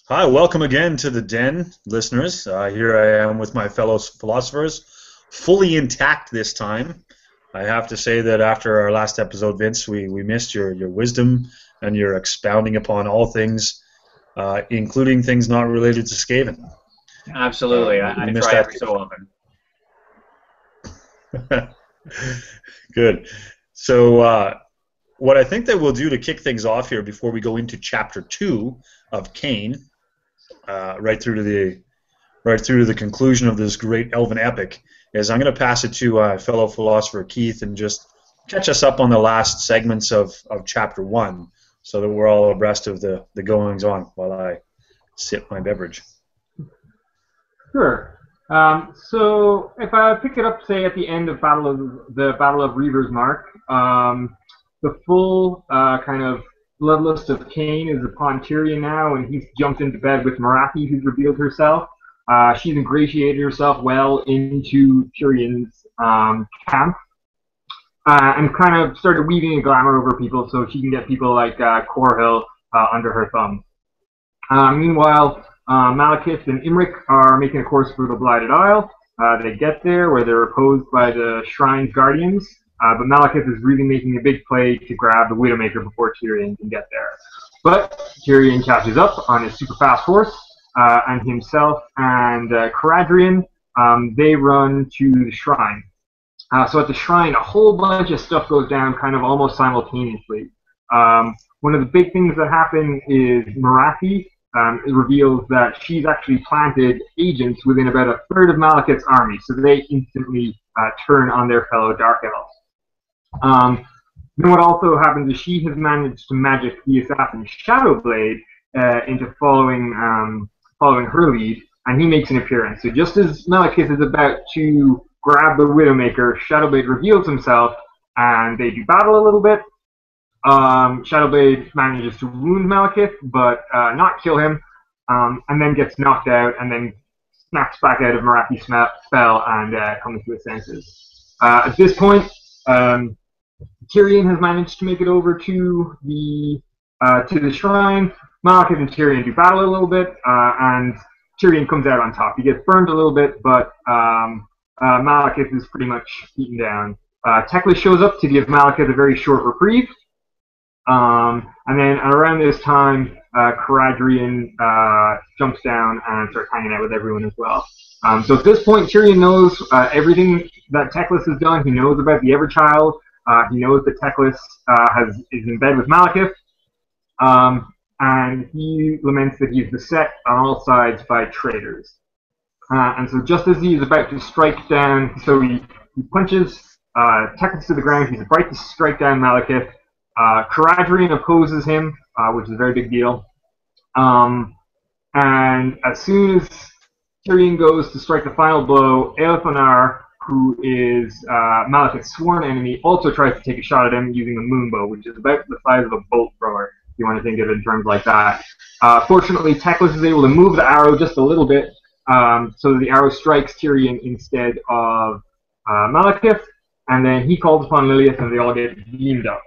Hi, welcome again to the Den, listeners. Here I am with my fellow philosophers, fully intact this time. I have to say that after our last episode, Vince, we missed your wisdom and your expounding upon all things, including things not related to Skaven. Absolutely, I missed try that. every so often. Good. So, what I think that we'll do to kick things off here before we go into Chapter 2 of Khaine, right through to the conclusion of this great elven epic, is I'm going to pass it to fellow philosopher Keith and just catch us up on the last segments of Chapter 1 so that we're all abreast of the goings on while I sip my beverage. Sure. So if I pick it up, say, at the end of the Battle of Reaver's Mark, the full kind of bloodlust of Khaine is upon Tyrion now, and he's jumped into bed with Marathi, who's revealed herself. She's ingratiated herself well into Tyrion's camp, and kind of started weaving a glamour over people so she can get people like Corhill under her thumb. Meanwhile, Malekith and Imric are making a course for the Blighted Isle. They get there, where they're opposed by the Shrine's guardians, but Malekith is really making a big play to grab the Widowmaker before Tyrion can get there. But Tyrion catches up on his super fast horse, and himself and Caradrian, they run to the Shrine. So at the Shrine, a whole bunch of stuff goes down kind of almost simultaneously. One of the big things that happen is Marathi. It reveals that she's actually planted agents within about a third of Malekith's army, so they instantly turn on their fellow Dark Elves. Then what also happens is she has managed to magic the assassin Shadowblade into following her lead, and he makes an appearance. So just as Malekith is about to grab the Widowmaker, Shadowblade reveals himself, and they do battle a little bit. Shadowblade manages to wound Malekith, but not kill him, and then gets knocked out, and then snaps back out of Marathi's spell and comes to his senses. At this point, Tyrion has managed to make it over to the shrine. Malekith and Tyrion do battle a little bit, and Tyrion comes out on top. He gets burned a little bit, but Malekith is pretty much beaten down. Teclis shows up to give Malekith a very short reprieve. And then around this time, Caradrian jumps down and starts hanging out with everyone as well. So at this point, Tyrion knows everything that Teclis has done. He knows about the Everchild. He knows that Teclis is in bed with Malekith. And he laments that he's beset on all sides by traitors. And so just as he is about to strike down, so he punches Teclis to the ground. He's about to strike down Malekith. Caradrian opposes him, which is a very big deal. And as soon as Tyrion goes to strike the final blow, Ulthuan, who is Malekith's sworn enemy, also tries to take a shot at him using a moonbow, which is about the size of a bolt thrower, if you want to think of it in terms like that. Fortunately, Teclis is able to move the arrow just a little bit, so that the arrow strikes Tyrion instead of Malekith, and then he calls upon Lilliath, and they all get beamed up.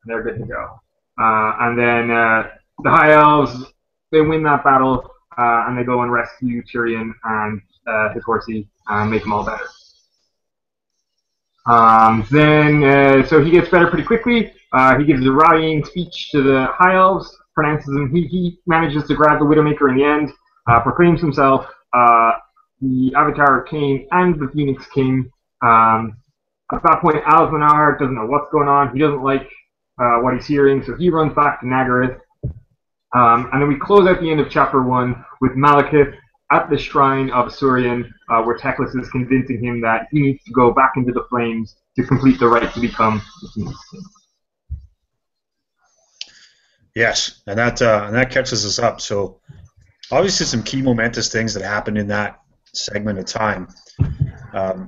They're good to go. And then the High Elves, they win that battle, and they go and rescue Tyrion and his horsey and make them all better. So he gets better pretty quickly. He gives a rallying speech to the High Elves, pronounces them. He manages to grab the Widowmaker in the end, proclaims himself the Avatar of Khaine and the Phoenix King. At that point, Ulthuan doesn't know what's going on. He doesn't like what he's hearing, so he runs back to Nagaryth. And then we close out the end of Chapter 1 with Malekith at the Shrine of Asuryan, where Teclis is convincing him that he needs to go back into the flames to complete the right to become the Phoenix King. Yes, and that catches us up. So obviously some key momentous things that happened in that segment of time.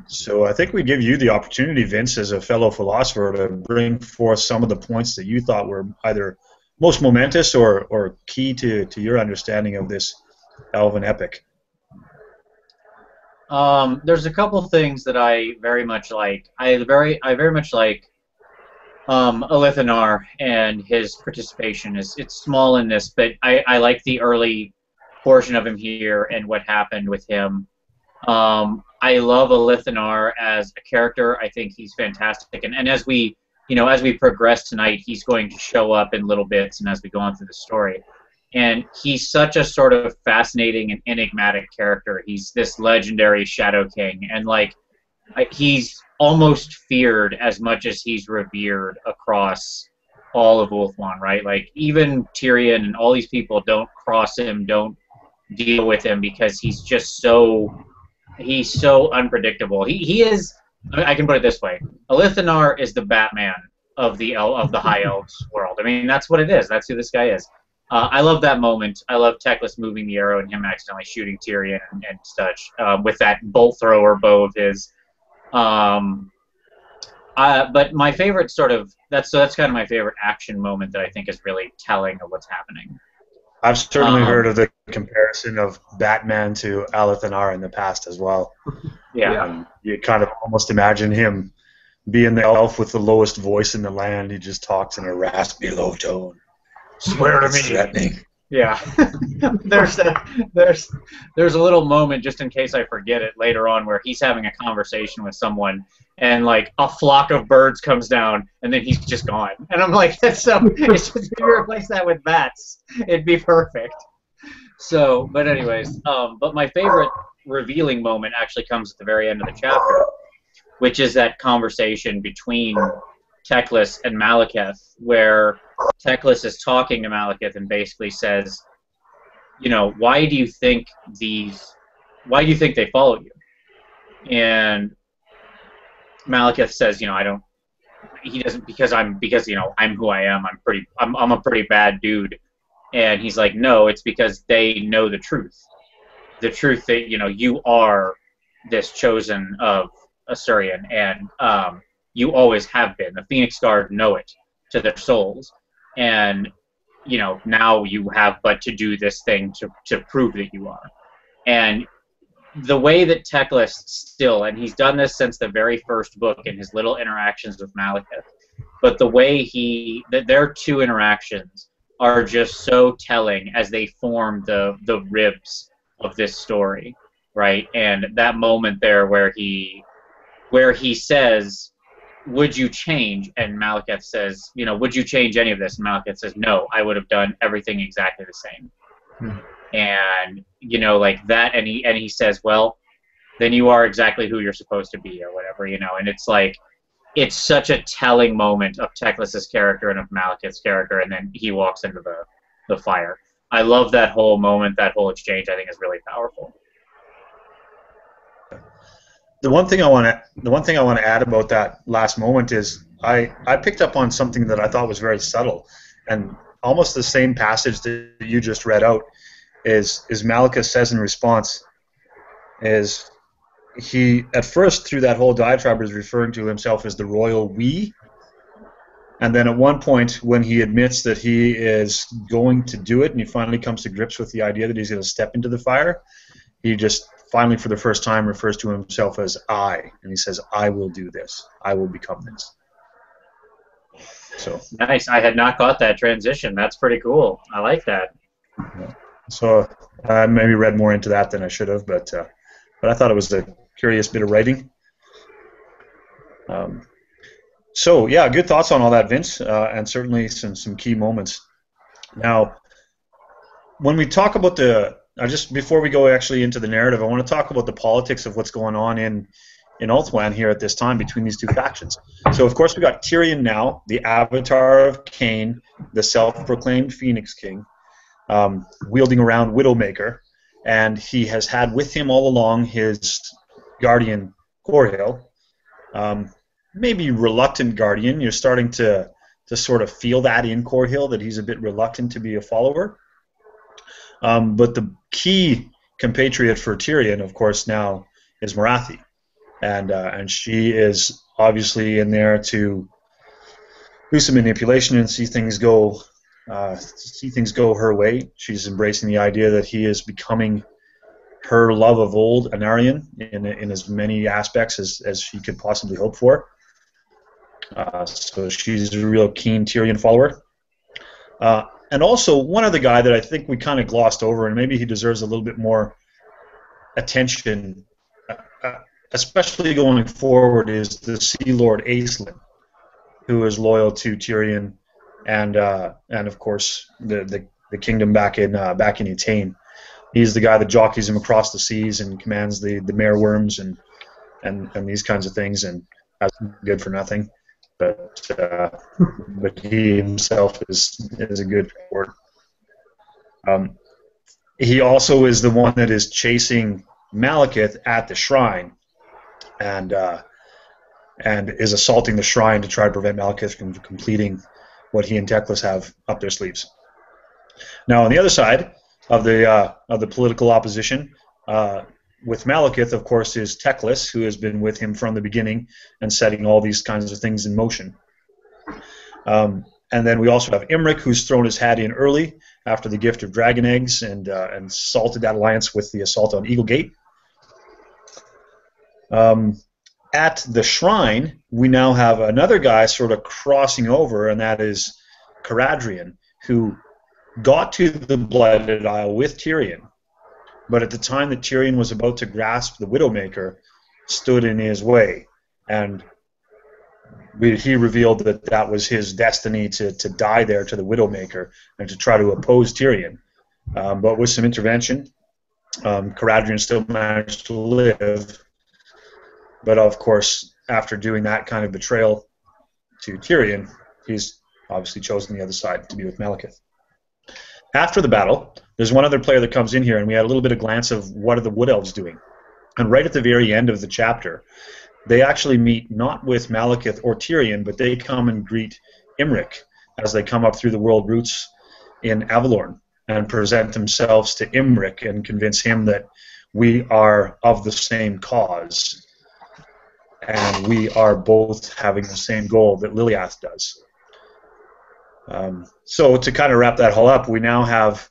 So I think we give you the opportunity, Vince, as a fellow philosopher, to bring forth some of the points that you thought were either most momentous or key to your understanding of this elven epic. There's a couple things that I very much like. I very much like Ulthuan and his participation. It's small in this, but I like the early portion of him here and what happened with him. I love Ulthuan as a character. I think he's fantastic, and as we as we progress tonight, he's going to show up in little bits, and as we go on through the story. And he's such a sort of fascinating and enigmatic character. He's this legendary Shadow King, and like he's almost feared as much as he's revered across all of Ulthuan, right? Like even Tyrion and all these people don't cross him, don't deal with him because he's just so unpredictable. He is. I can put it this way: Ulthuan is the Batman of the High Elves world. I mean, that's what it is. That's who this guy is. I love that moment. I love Teclis moving the arrow and him accidentally shooting Tyrion and such with that bolt thrower bow of his. But my favorite that's kind of my favorite action moment that I think is really telling of what's happening. I've certainly heard of the comparison of Batman to Ulthuan in the past as well. Yeah. You kind of almost imagine him being the elf with the lowest voice in the land. He just talks in a raspy, low tone. Swear to me. Threatening. Yeah. there's a little moment, just in case I forget it, later on where he's having a conversation with someone and like a flock of birds comes down and then he's just gone. And I'm like, it's just, if you replace that with bats, it'd be perfect. So, but anyways, but my favorite revealing moment actually comes at the very end of the chapter, which is that conversation between Teclis and Malekith, where Teclis is talking to Malekith and basically says, why do you think they follow you? And Malekith says, he doesn't, because I'm who I am. I'm a pretty bad dude. And he's like, no, it's because they know the truth that, you are this chosen of Asuryan, and you always have been. The Phoenix Guard know it to their souls. And, now you have but to do this thing to prove that you are. And the way that Teclis still, and he's done this since the very first book in his little interactions with Malekith, but the way their two interactions are just so telling as they form the ribs of this story, right? And that moment there where he says, would you change? And Malekith says, would you change any of this? And Malekith says, no, I would have done everything exactly the same. And, like that, and he says, well, then you are exactly who you're supposed to be, or whatever, and it's like, it's such a telling moment of Teclis's character and of Malekith's character, and then he walks into the fire. I love that whole moment, that whole exchange. I think is really powerful. The one thing I want to add about that last moment is I picked up on something that I thought was very subtle, and almost the same passage that you just read out is Malekith says in response is he at first through that whole diatribe is referring to himself as the royal we, and then at one point when he admits that he is going to do it and he finally comes to grips with the idea that he's going to step into the fire, he just finally for the first time refers to himself as I, and he says, I will do this. I will become this. So nice. I had not caught that transition. That's pretty cool. I like that. Yeah. So I maybe read more into that than I should have, but I thought it was a curious bit of writing. So yeah, good thoughts on all that, Vince, and certainly some key moments. Now, when we talk about just before we go actually into the narrative, I want to talk about the politics of what's going on in Ulthuan here at this time between these two factions. So of course we got Tyrion now, the avatar of Khaine, the self-proclaimed Phoenix King, wielding around Widowmaker, and he has had with him all along his guardian Corhill, maybe reluctant guardian. You're starting to sort of feel that in Corhill, that he's a bit reluctant to be a follower. But the key compatriot for Tyrion, of course, now is Morathi, and she is obviously in there to do some manipulation and see things go her way. She's embracing the idea that he is becoming her love of old, Anarion, in as many aspects as she could possibly hope for. So she's a real keen Tyrion follower. And also, one other guy that I think we kind of glossed over, and maybe he deserves a little bit more attention, especially going forward, is the Sea Lord Aisling, who is loyal to Tyrion, and of course the kingdom back in Etain. He's the guy that jockeys him across the seas and commands the mare worms and these kinds of things, and that's good for nothing. But he himself is a good lord. He also is the one that is chasing Malekith at the shrine, and is assaulting the shrine to try to prevent Malekith from completing what he and Teclis have up their sleeves. Now, on the other side of the political opposition, with Malekith, of course, is Teclis, who has been with him from the beginning and setting all these kinds of things in motion. And then we also have Imric, who's thrown his hat in early after the gift of dragon eggs and salted that alliance with the assault on Eagle Gate. At the shrine, we now have another guy sort of crossing over, and that is Caradrian, who got to the Blighted Isle with Tyrion, but at the time that Tyrion was about to grasp the Widowmaker, stood in his way, and he revealed that that was his destiny to die there to the Widowmaker and to try to oppose Tyrion. But with some intervention, Caradrian still managed to live. But of course, after doing that kind of betrayal to Tyrion, he's obviously chosen the other side to be with Malekith. After the battle, there's one other player that comes in here, and we had a little bit of glance of what are the Wood Elves doing. And right at the very end of the chapter, they actually meet not with Malekith or Tyrion, but they come and greet Imric as they come up through the world routes in Avalorn and present themselves to Imric and convince him that we are of the same cause and we are both having the same goal that Lilliath does. So to kind of wrap that all up, we now have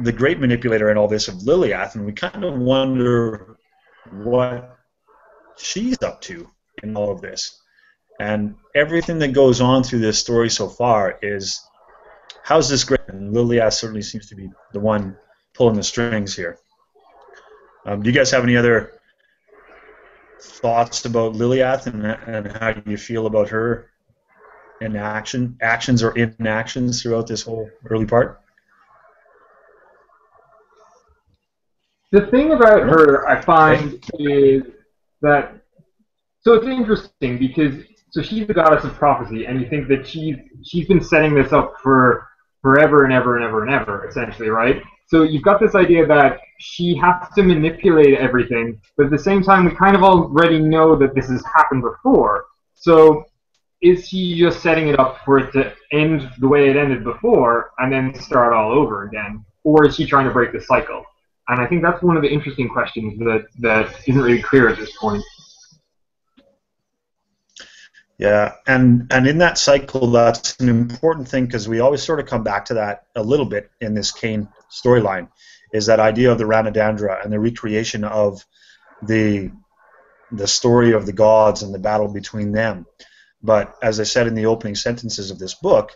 the great manipulator in all this of Lilliath, and we kind of wonder what she's up to in all of this. And everything that goes on through this story so far is, how's this great? And Lilliath certainly seems to be the one pulling the strings here. Do you guys have any other thoughts about Lilliath and how do you feel about her in actions or inactions throughout this whole early part? The thing about her, I find, is that, so it's interesting because, so she's the goddess of prophecy, and you think that she's been setting this up for forever and ever and ever and ever, essentially, right? So you've got this idea that she has to manipulate everything, but at the same time, we kind of already know that this has happened before. So is she just setting it up for it to end the way it ended before and then start all over again? Or is she trying to break the cycle? And I think that's one of the interesting questions that isn't really clear at this point. Yeah, and in that cycle, that's an important thing because we always sort of come back to that a little bit in this Khaine storyline, is that idea of the Ranadandra and the recreation of the story of the gods and the battle between them. But as I said in the opening sentences of this book,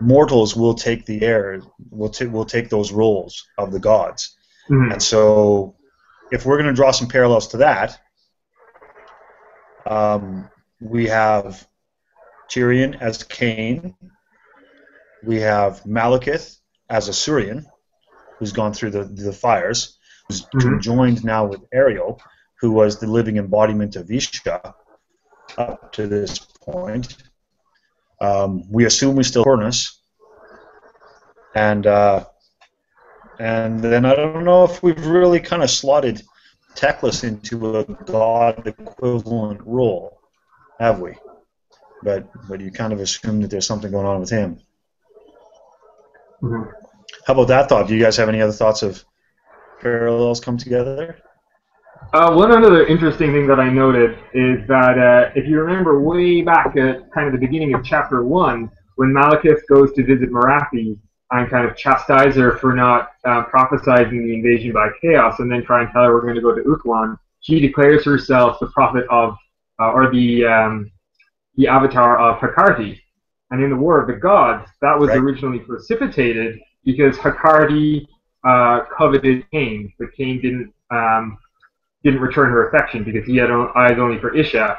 mortals will take the air, will take those roles of the gods. Mm-hmm. And so if we're going to draw some parallels to that, we have Tyrion as Khaine, we have Malekith as Asuryan, who's gone through the fires, who's conjoined now with Ariel, who was the living embodiment of Isha up to this point. We assume we still Cornus, and then I don't know if we've really kind of slotted Teclis into a god equivalent role, have we? But you kind of assume that there's something going on with him. Mm-hmm. How about that thought? Do you guys have any other thoughts of parallels come together? One other interesting thing that I noted is that if you remember way back at kind of the beginning of Chapter 1, when Malekith goes to visit Marathi and kind of chastise her for not prophesizing the invasion by chaos and then try and tell her we're going to go to Ulthuan, she declares herself the prophet of, or the avatar of Hakarti. And in the War of the Gods, that was originally precipitated because Hecate coveted Khaine, but Khaine didn't return her affection because he had eyes only for Isha.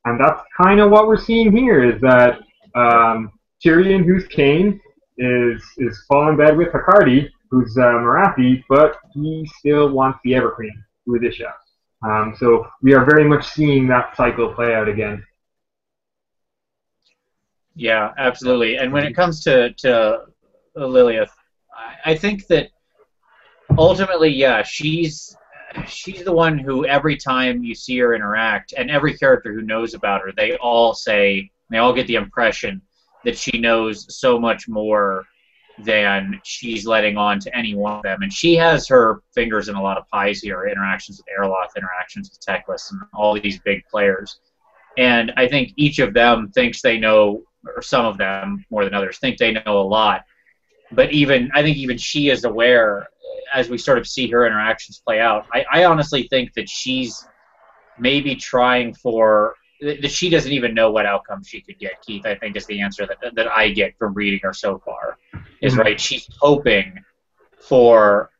And that's kind of what we're seeing here, is that Tyrion, who's Khaine, is falling in bed with Hecate, who's Marathi, but he still wants the Everqueen with Isha. So we are very much seeing that cycle play out again. Yeah, absolutely. And when it comes to Lilliath, I think that ultimately, yeah, she's the one who every time you see her interact, and every character who knows about her, they all get the impression that she knows so much more than she's letting on to any one of them. And she has her fingers in a lot of pies here, interactions with Erloth, interactions with Teclis, and all these big players. And I think each of them thinks they know, or some of them more than others think they know a lot. But I think even she is aware, as we sort of see her interactions play out. I honestly think that she's maybe trying for, that she doesn't even know what outcome she could get, Keith, I think is the answer that I get from reading her so far. Is right, she's hoping for,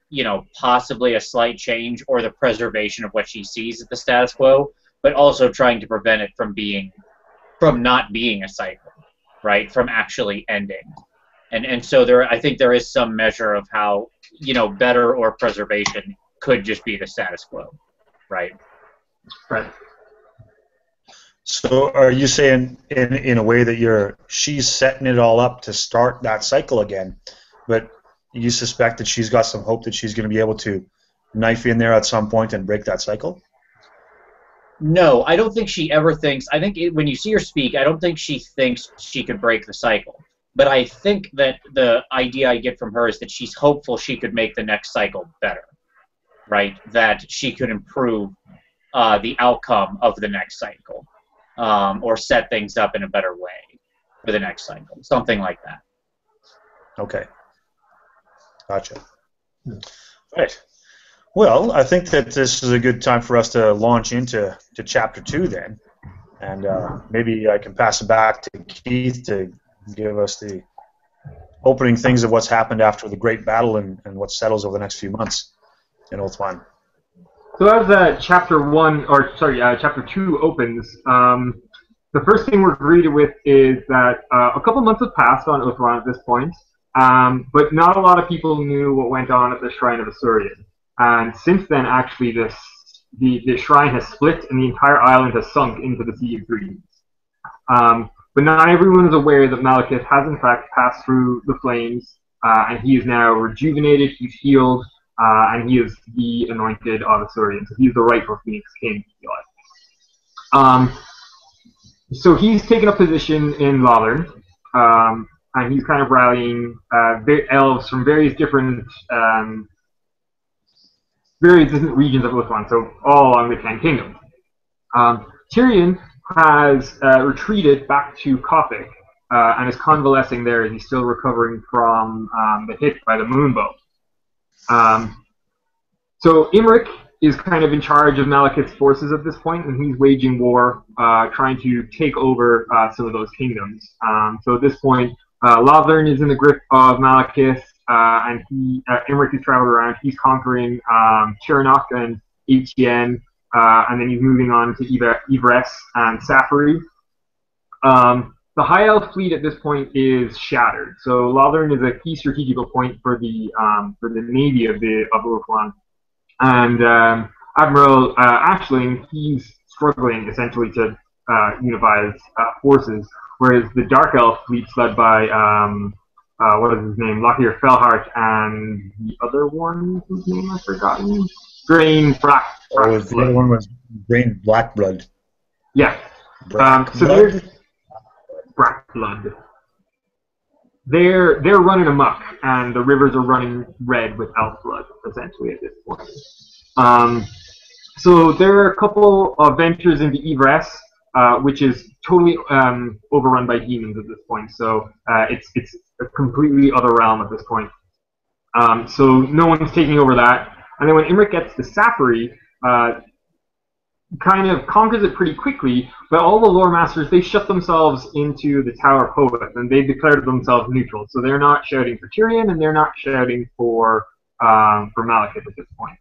possibly a slight change or the preservation of what she sees at the status quo, but also trying to prevent it from not being a cycle, right? From actually ending. And so I think there is some measure of how, better or preservation could just be the status quo, right? Right. So are you saying in a way that she's setting it all up to start that cycle again, but you suspect that she's got some hope that she's going to be able to knife in there at some point and break that cycle? No, I don't think she ever thinks. I think when you see her speak, I don't think she thinks she could break the cycle. But I think that the idea I get from her is that she's hopeful she could make the next cycle better, right? That she could improve the outcome of the next cycle, or set things up in a better way for the next cycle, something like that. Okay. Gotcha. Right. Well, I think that this is a good time for us to launch into Chapter 2 then. And maybe I can pass it back to Keith to give us the opening things of what's happened after the great battle and what settles over the next few months in Ulthuan. So as Chapter 2 opens, the first thing we're greeted with is that a couple months have passed on Ulthuan at this point, but not a lot of people knew what went on at the Shrine of Asuryan. And since then, actually, the shrine has split and the entire island has sunk into the Sea of Dreams. But not everyone is aware that Malekith has in fact passed through the flames, and he is now rejuvenated, he's healed, and he is the anointed of Asuryan. So he's the rightful Phoenix King. So he's taken a position in Loren, and he's kind of rallying elves from various different regions of Ulthuan, so all along the Ten Kingdoms. Tyrion has retreated back to Kothic and is convalescing there as he's still recovering from the hit by the Moonbow. So Imric is kind of in charge of Malekith's forces at this point, and he's waging war, trying to take over some of those kingdoms. So at this point, Lothern is in the grip of Malekith, and Imric has traveled around. He's conquering Chiranok and Etienne, and then he's moving on to Ivres and Safari. The High Elf fleet at this point is shattered. So Lothern is a key strategical point for the navy of Ulthuan. And Admiral Ashling, he's struggling essentially to unify his forces, whereas the Dark Elf fleet's led by what is his name, Lockyer Felhart, and the other one whose name I've forgotten, Drain Black. The other one was Drain Blackblood. Yeah. So there's Blackblood. They're running amok, and the rivers are running red with elf blood, essentially, at this point. So there are a couple of ventures into Ivres, which is totally overrun by demons at this point. So it's a completely other realm at this point. So no one's taking over that. And then when Imric gets to Safari, kind of conquers it pretty quickly, but all the lore masters, they shut themselves into the Tower of Hovath, and they've declared themselves neutral. So they're not shouting for Tyrion, and they're not shouting for Malekith at this point.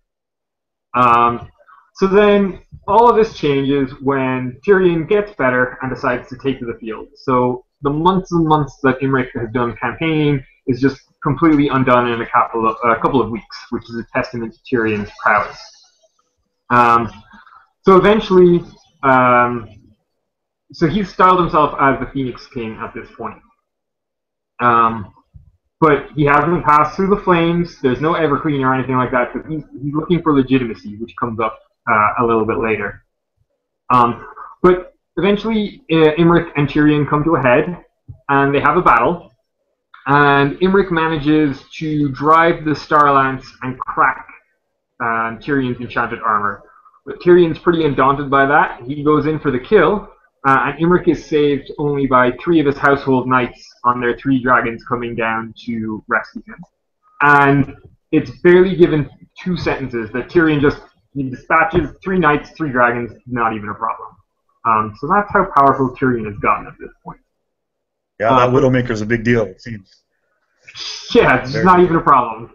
So then all of this changes when Tyrion gets better and decides to take to the field. So the months and months that Imric has done campaigning is just completely undone in a couple of weeks, which is a testament to Tyrion's prowess. So eventually, so he's styled himself as the Phoenix King at this point. But he hasn't passed through the flames. There's no Everqueen or anything like that. So he's looking for legitimacy, which comes up a little bit later. But eventually, Imric and Tyrion come to a head, and they have a battle. And Imric manages to drive the Starlance and crack Tyrion's enchanted armor. But Tyrion's pretty undaunted by that. He goes in for the kill, and Imric is saved only by 3 of his household knights on their 3 dragons coming down to rescue him. And it's barely given 2 sentences that Tyrion he dispatches 3 knights, 3 dragons, not even a problem. So that's how powerful Tyrion has gotten at this point. Yeah, that Widowmaker is a big deal, it seems. Yeah, it's just not even a problem.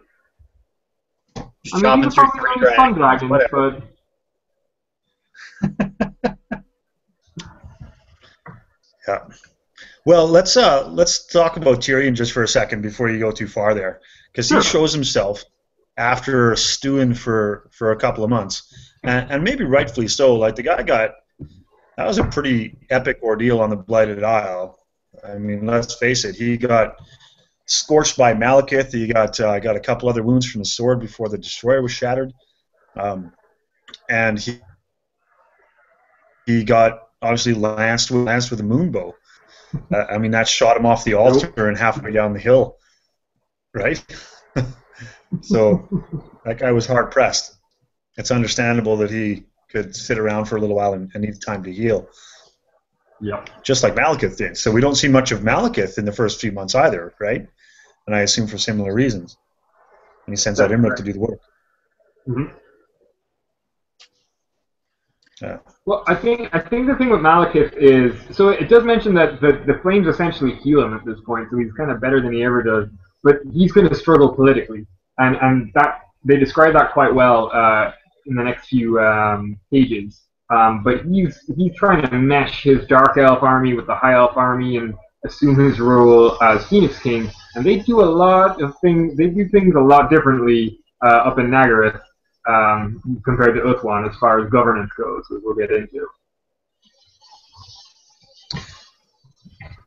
Just chopping through 3 dragons, but... Yeah. Well, let's talk about Tyrion just for a second before you go too far there, because he shows himself after stewing for a couple of months, and maybe rightfully so. Like, the guy that was a pretty epic ordeal on the Blighted Isle. I mean, let's face it, he got scorched by Malekith. He got a couple other wounds from the sword before the destroyer was shattered, and he got obviously lanced with a moonbow. I mean, that shot him off the altar and halfway down the hill, right? So that guy was hard pressed. It's understandable that he could sit around for a little while and need time to heal. Yeah. Just like Malekith did. So we don't see much of Malekith in the first few months either, right? And I assume for similar reasons. And he sends out Imric to do the work. Mm-hmm. Yeah. Well, I think the thing with Malekith is, so it does mention that the flames essentially heal him at this point, so he's kind of better than he ever does. But he's going to struggle politically, and that they describe that quite well in the next few pages. But he's trying to mesh his Dark Elf army with the High Elf army and assume his role as Phoenix King. And they do a lot of things. They do things a lot differently up in Nagaroth. Compared to Ulthuan as far as governance goes, which we'll get into.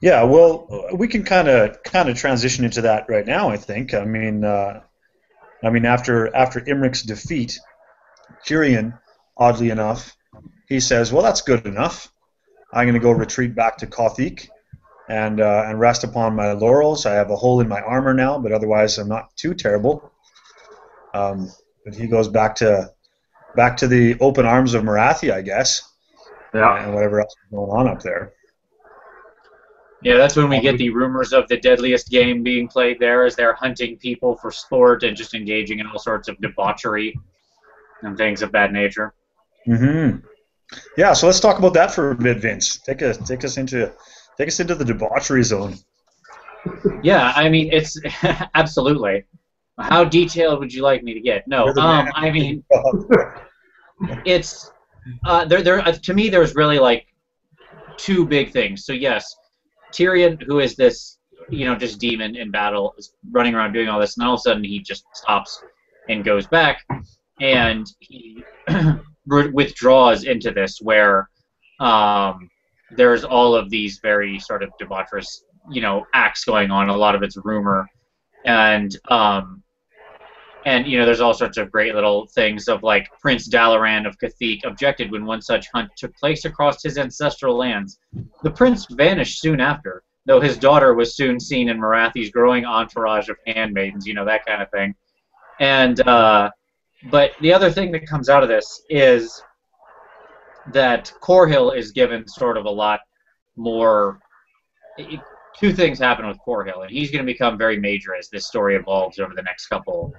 Yeah, well, we can kind of transition into that right now, I think. I mean, after Imric's defeat, Tyrion, oddly enough, he says, "Well, that's good enough. I'm going to go retreat back to Kothic and rest upon my laurels. I have a hole in my armor now, but otherwise I'm not too terrible." But he goes back to the open arms of Marathi, I guess. Yeah. And whatever else is going on up there. Yeah, that's when we get the rumors of the deadliest game being played there, as they're hunting people for sport and just engaging in all sorts of debauchery and things of that nature. Mm-hmm. Yeah, so let's talk about that for a bit, Vince. Take us into the debauchery zone. Yeah, I mean, it's absolutely. How detailed would you like me to get? No, I mean, it's to me there's really like 2 big things. So yes, Tyrion, who is this, just demon in battle, is running around doing all this, and all of a sudden he just stops and goes back, and he withdraws into this where there's all of these very sort of debaucherous, acts going on. A lot of it's rumor, and there's all sorts of great little things of like Prince Dalaran of Kothic objected when one such hunt took place across his ancestral lands. The prince vanished soon after, though his daughter was soon seen in Marathi's growing entourage of handmaidens, that kind of thing. And but the other thing that comes out of this is that Corhill is given sort of a lot more. 2 things happen with Corhill, and he's going to become very major as this story evolves over the next couple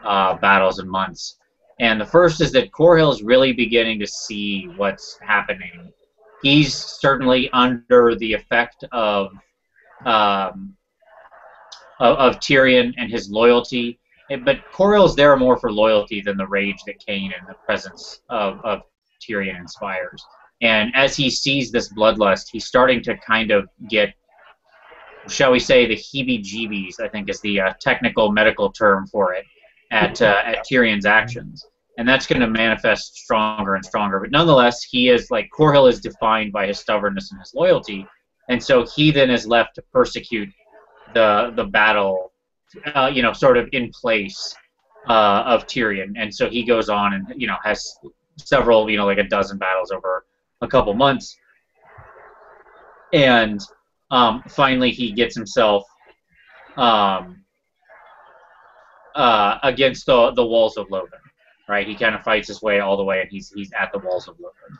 battles and months. And the first is that Korhil is really beginning to see what's happening. He's certainly under the effect of Tyrion and his loyalty, but Korhil's there more for loyalty than the rage that Khaine and the presence of Tyrion inspires. And as he sees this bloodlust, he's starting to kind of get, shall we say, the heebie-jeebies, I think is the technical medical term for it, at Tyrion's actions. And that's going to manifest stronger and stronger. But nonetheless, he is, like, Korhil is defined by his stubbornness and his loyalty. And so he then is left to persecute the battle, sort of in place of Tyrion. And so he goes on and, has several, like a dozen battles over a couple months. And finally he gets himself against the walls of Loren. Right, he kind of fights his way all the way, and he's at the walls of Loren.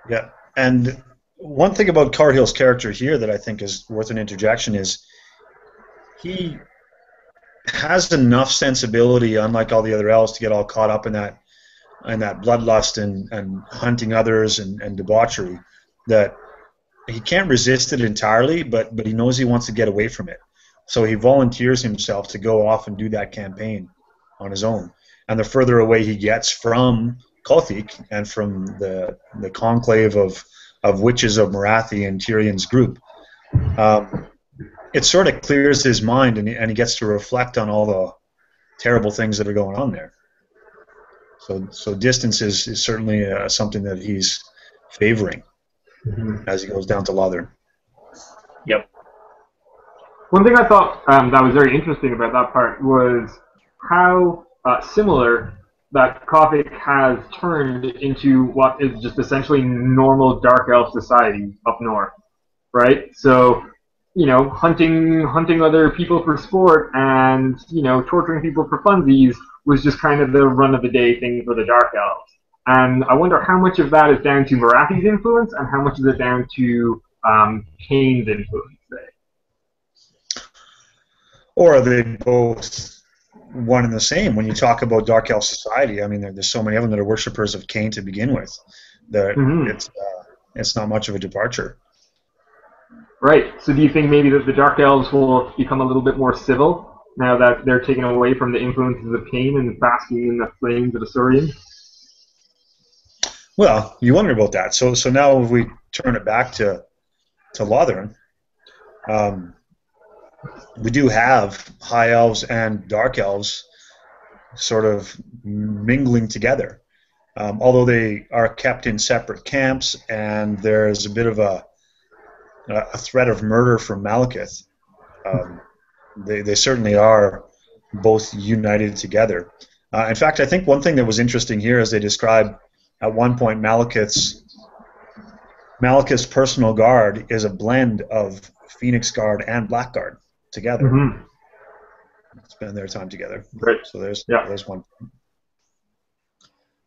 Yeah, and one thing about Korhil's character here that I think is worth an interjection is he has enough sensibility, unlike all the other elves, to get all caught up in that bloodlust and hunting others and debauchery, that he can't resist it entirely, but he knows he wants to get away from it. So he volunteers himself to go off and do that campaign on his own. And the further away he gets from Kolthik and from the conclave of witches of Morathi and Tyrion's group, it sort of clears his mind, and he gets to reflect on all the terrible things that are going on there. So distance is certainly something that he's favoring as he goes down to Lothern. Yep. One thing I thought that was very interesting about that part was how similar that Kolthik has turned into what is just essentially normal dark elf society up north, right? So, hunting other people for sport and, torturing people for funsies was just kind of the run-of-the-day thing for the dark elves. And I wonder how much of that is down to Morathi's influence and how much is it down to Khaine's influence there? Or are they both one and the same? When you talk about dark elf society, I mean, there's so many of them that are worshippers of Khaine to begin with that it's not much of a departure. Right. So do you think maybe that the dark elves will become a little bit more civil now that they're taken away from the influences of Khaine and basking in the flames of Asuryan? Well, you wonder about that. So now if we turn it back to Lothern, we do have high elves and dark elves sort of mingling together, although they are kept in separate camps, and there's a bit of a threat of murder from Malekith. They certainly are both united together. In fact, I think one thing that was interesting here is they describe at one point Malekith's personal guard is a blend of Phoenix Guard and Blackguard together. Spend their time together. Right. So there's one.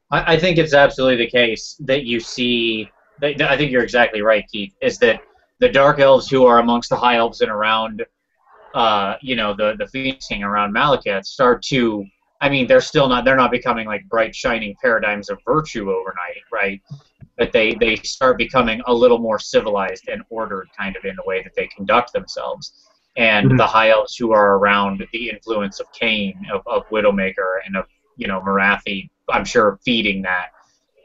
I think it's absolutely the case that you see. I think you're exactly right, Keith. Is that the dark elves who are amongst the high elves and around, the Phoenix King around Malekith start to. I mean, they're not becoming like bright shining paradigms of virtue overnight, right? But they start becoming a little more civilized and ordered, kind of in the way that they conduct themselves. And the high elves who are around the influence of Khaine, of Widowmaker, and of Morathi, I'm sure feeding that,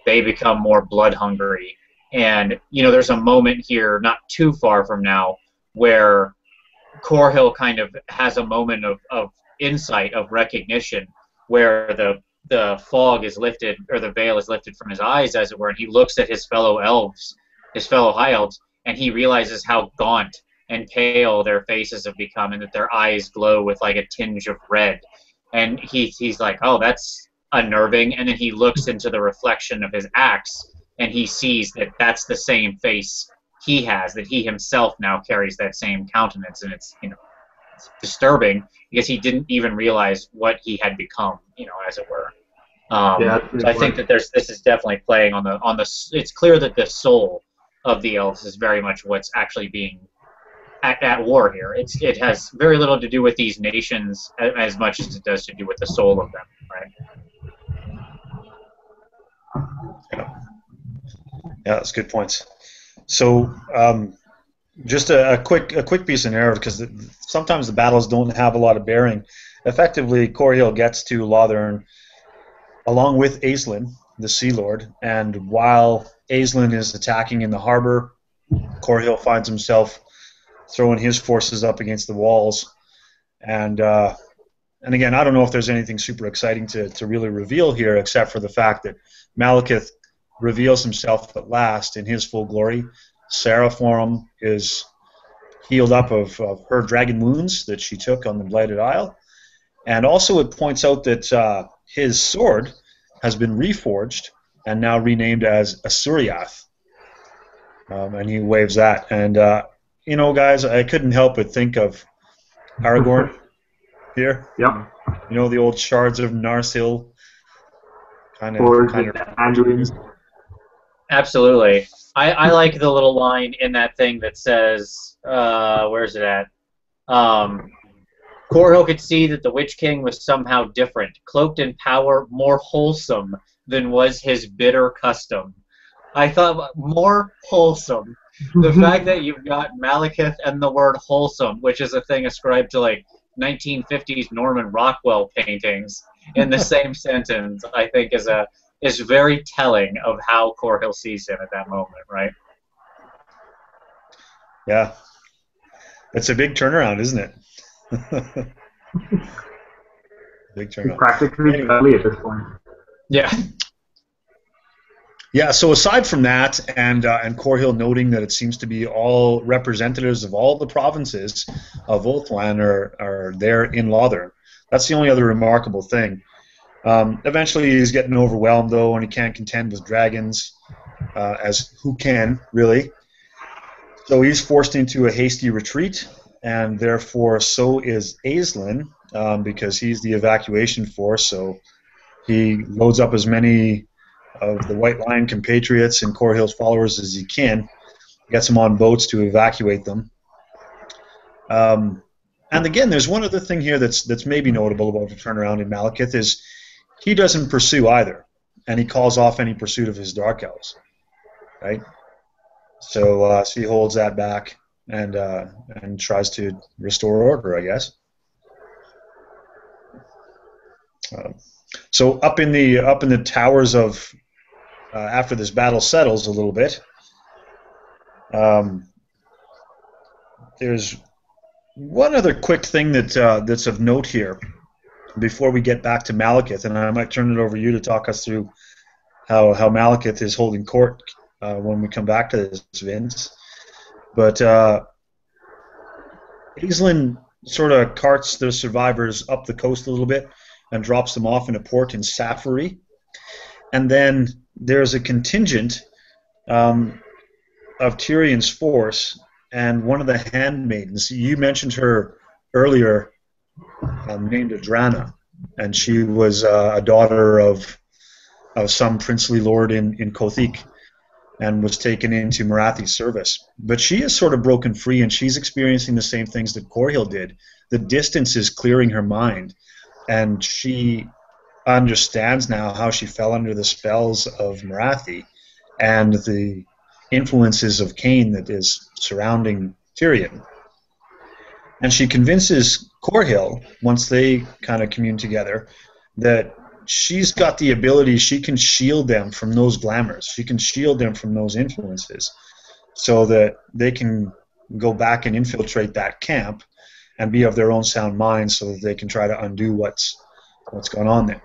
they become more blood hungry. And there's a moment here, not too far from now, where Korhil kind of has a moment of insight, of recognition, where the fog is lifted, or the veil is lifted from his eyes, as it were, and he looks at his fellow elves, his fellow high elves, and he realizes how gaunt and pale their faces have become, and that their eyes glow with like a tinge of red. And he's like, oh, that's unnerving. And then he looks into the reflection of his axe, and he sees that that's the same face he has, that he himself now carries that same countenance, and it's it's disturbing because he didn't even realize what he had become, as it were. So I think that this is definitely playing on the. It's clear that the soul of the elves is very much what's actually being at war here. It has very little to do with these nations as much as it does to do with the soul of them, right? Yeah, that's good points. So, just a quick piece of narrative, because sometimes the battles don't have a lot of bearing. Effectively, Corhill gets to Lothern along with Aislinn, the Sea Lord, and while Aislinn is attacking in the harbor, Corhill finds himself throwing his forces up against the walls. And again, I don't know if there's anything super exciting to really reveal here, except for the fact that Malekith reveals himself at last in his full glory. Seraphorm is healed up of her dragon wounds that she took on the Blighted Isle. And also it points out that his sword has been reforged and now renamed as Asuryath. And he waves that. And, guys, I couldn't help but think of Aragorn here. Yep. The old shards of Narsil kind of Anduin. Absolutely. I like the little line in that thing that says, where's it at? Corhill could see that the Witch King was somehow different, cloaked in power, more wholesome than was his bitter custom. I thought, more wholesome. The fact that you've got Malekith and the word wholesome, which is a thing ascribed to, like, 1950s Norman Rockwell paintings, in the same sentence, I think is very telling of how Corhill sees him at that moment, right? Yeah. It's a big turnaround, isn't it? Big turnaround. He's practically ugly at this point. Yeah. Yeah, so aside from that, and Corhill noting that it seems to be all representatives of all the provinces of Ulthuan are there in Lothern. That's the only other remarkable thing. Eventually he's getting overwhelmed, though, and he can't contend with dragons, as who can, really. So he's forced into a hasty retreat, and therefore so is Aislinn, because he's the evacuation force, so he loads up as many of the White Lion compatriots and Corhill's followers as he can, gets them on boats to evacuate them. And again, there's one other thing here that's maybe notable about the turnaround in Malekith is he doesn't pursue either, and he calls off any pursuit of his Dark Elves, right? So he holds that back and tries to restore order, I guess. So up in the towers of after this battle settles a little bit, there's one other quick thing that's of note here before we get back to Malekith, and I might turn it over to you to talk us through how Malekith is holding court when we come back to this, Vince. But Aislinn sort of carts the survivors up the coast a little bit and drops them off in a port in Safari. And then there's a contingent of Tyrion's force, and one of the handmaidens, you mentioned her earlier, named Adrana, and she was a daughter of some princely lord in Kothik, and was taken into Marathi's service. But she is sort of broken free, and she's experiencing the same things that Corhill did. The distance is clearing her mind, and she understands now how she fell under the spells of Marathi and the influences of Khaine that is surrounding Tyrion. And she convinces Corhill, once they kind of commune together, that she's got the ability, she can shield them from those glamours, she can shield them from those influences, so that they can go back and infiltrate that camp and be of their own sound mind, so that they can try to undo what's going on there.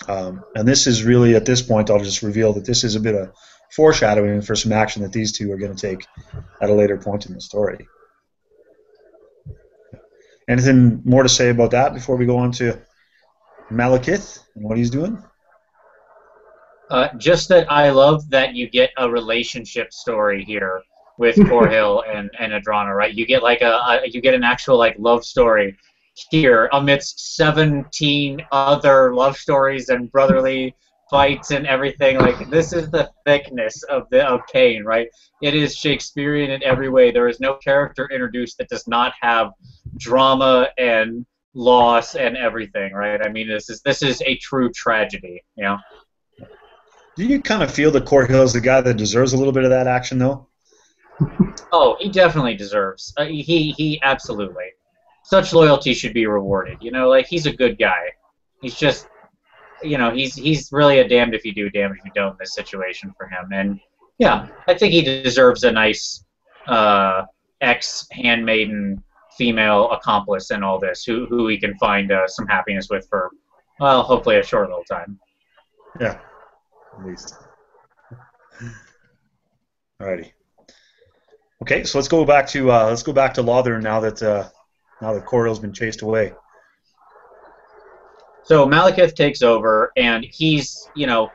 And this is really, at this point, I'll just reveal that this is a bit of foreshadowing for some action that these two are going to take at a later point in the story. Anything more to say about that before we go on to Malekith and what he's doing? Just that I love that you get a relationship story here with Corhill and Adrana, right? You get like you get an actual like love story here amidst 17 other love stories and brotherly fights and everything. Like, this is the thickness of Khaine, right? It is Shakespearean in every way. There is no character introduced that does not have drama and loss and everything, right? I mean, this is a true tragedy, you know. Do you kind of feel that Court Hill is the guy that deserves a little bit of that action, though? Oh, he definitely deserves. He absolutely. Such loyalty should be rewarded. You know, like he's a good guy. He's just, you know, he's really a damned if you do, damned if you don't in this situation for him. And yeah, I think he deserves a nice ex-handmaiden female accomplice in all this, who he can find some happiness with for, well, hopefully a short little time. Yeah, at least. Alrighty. Okay, so let's go back to Lothern now that Corio's been chased away. So Malekith takes over, and he's, you know,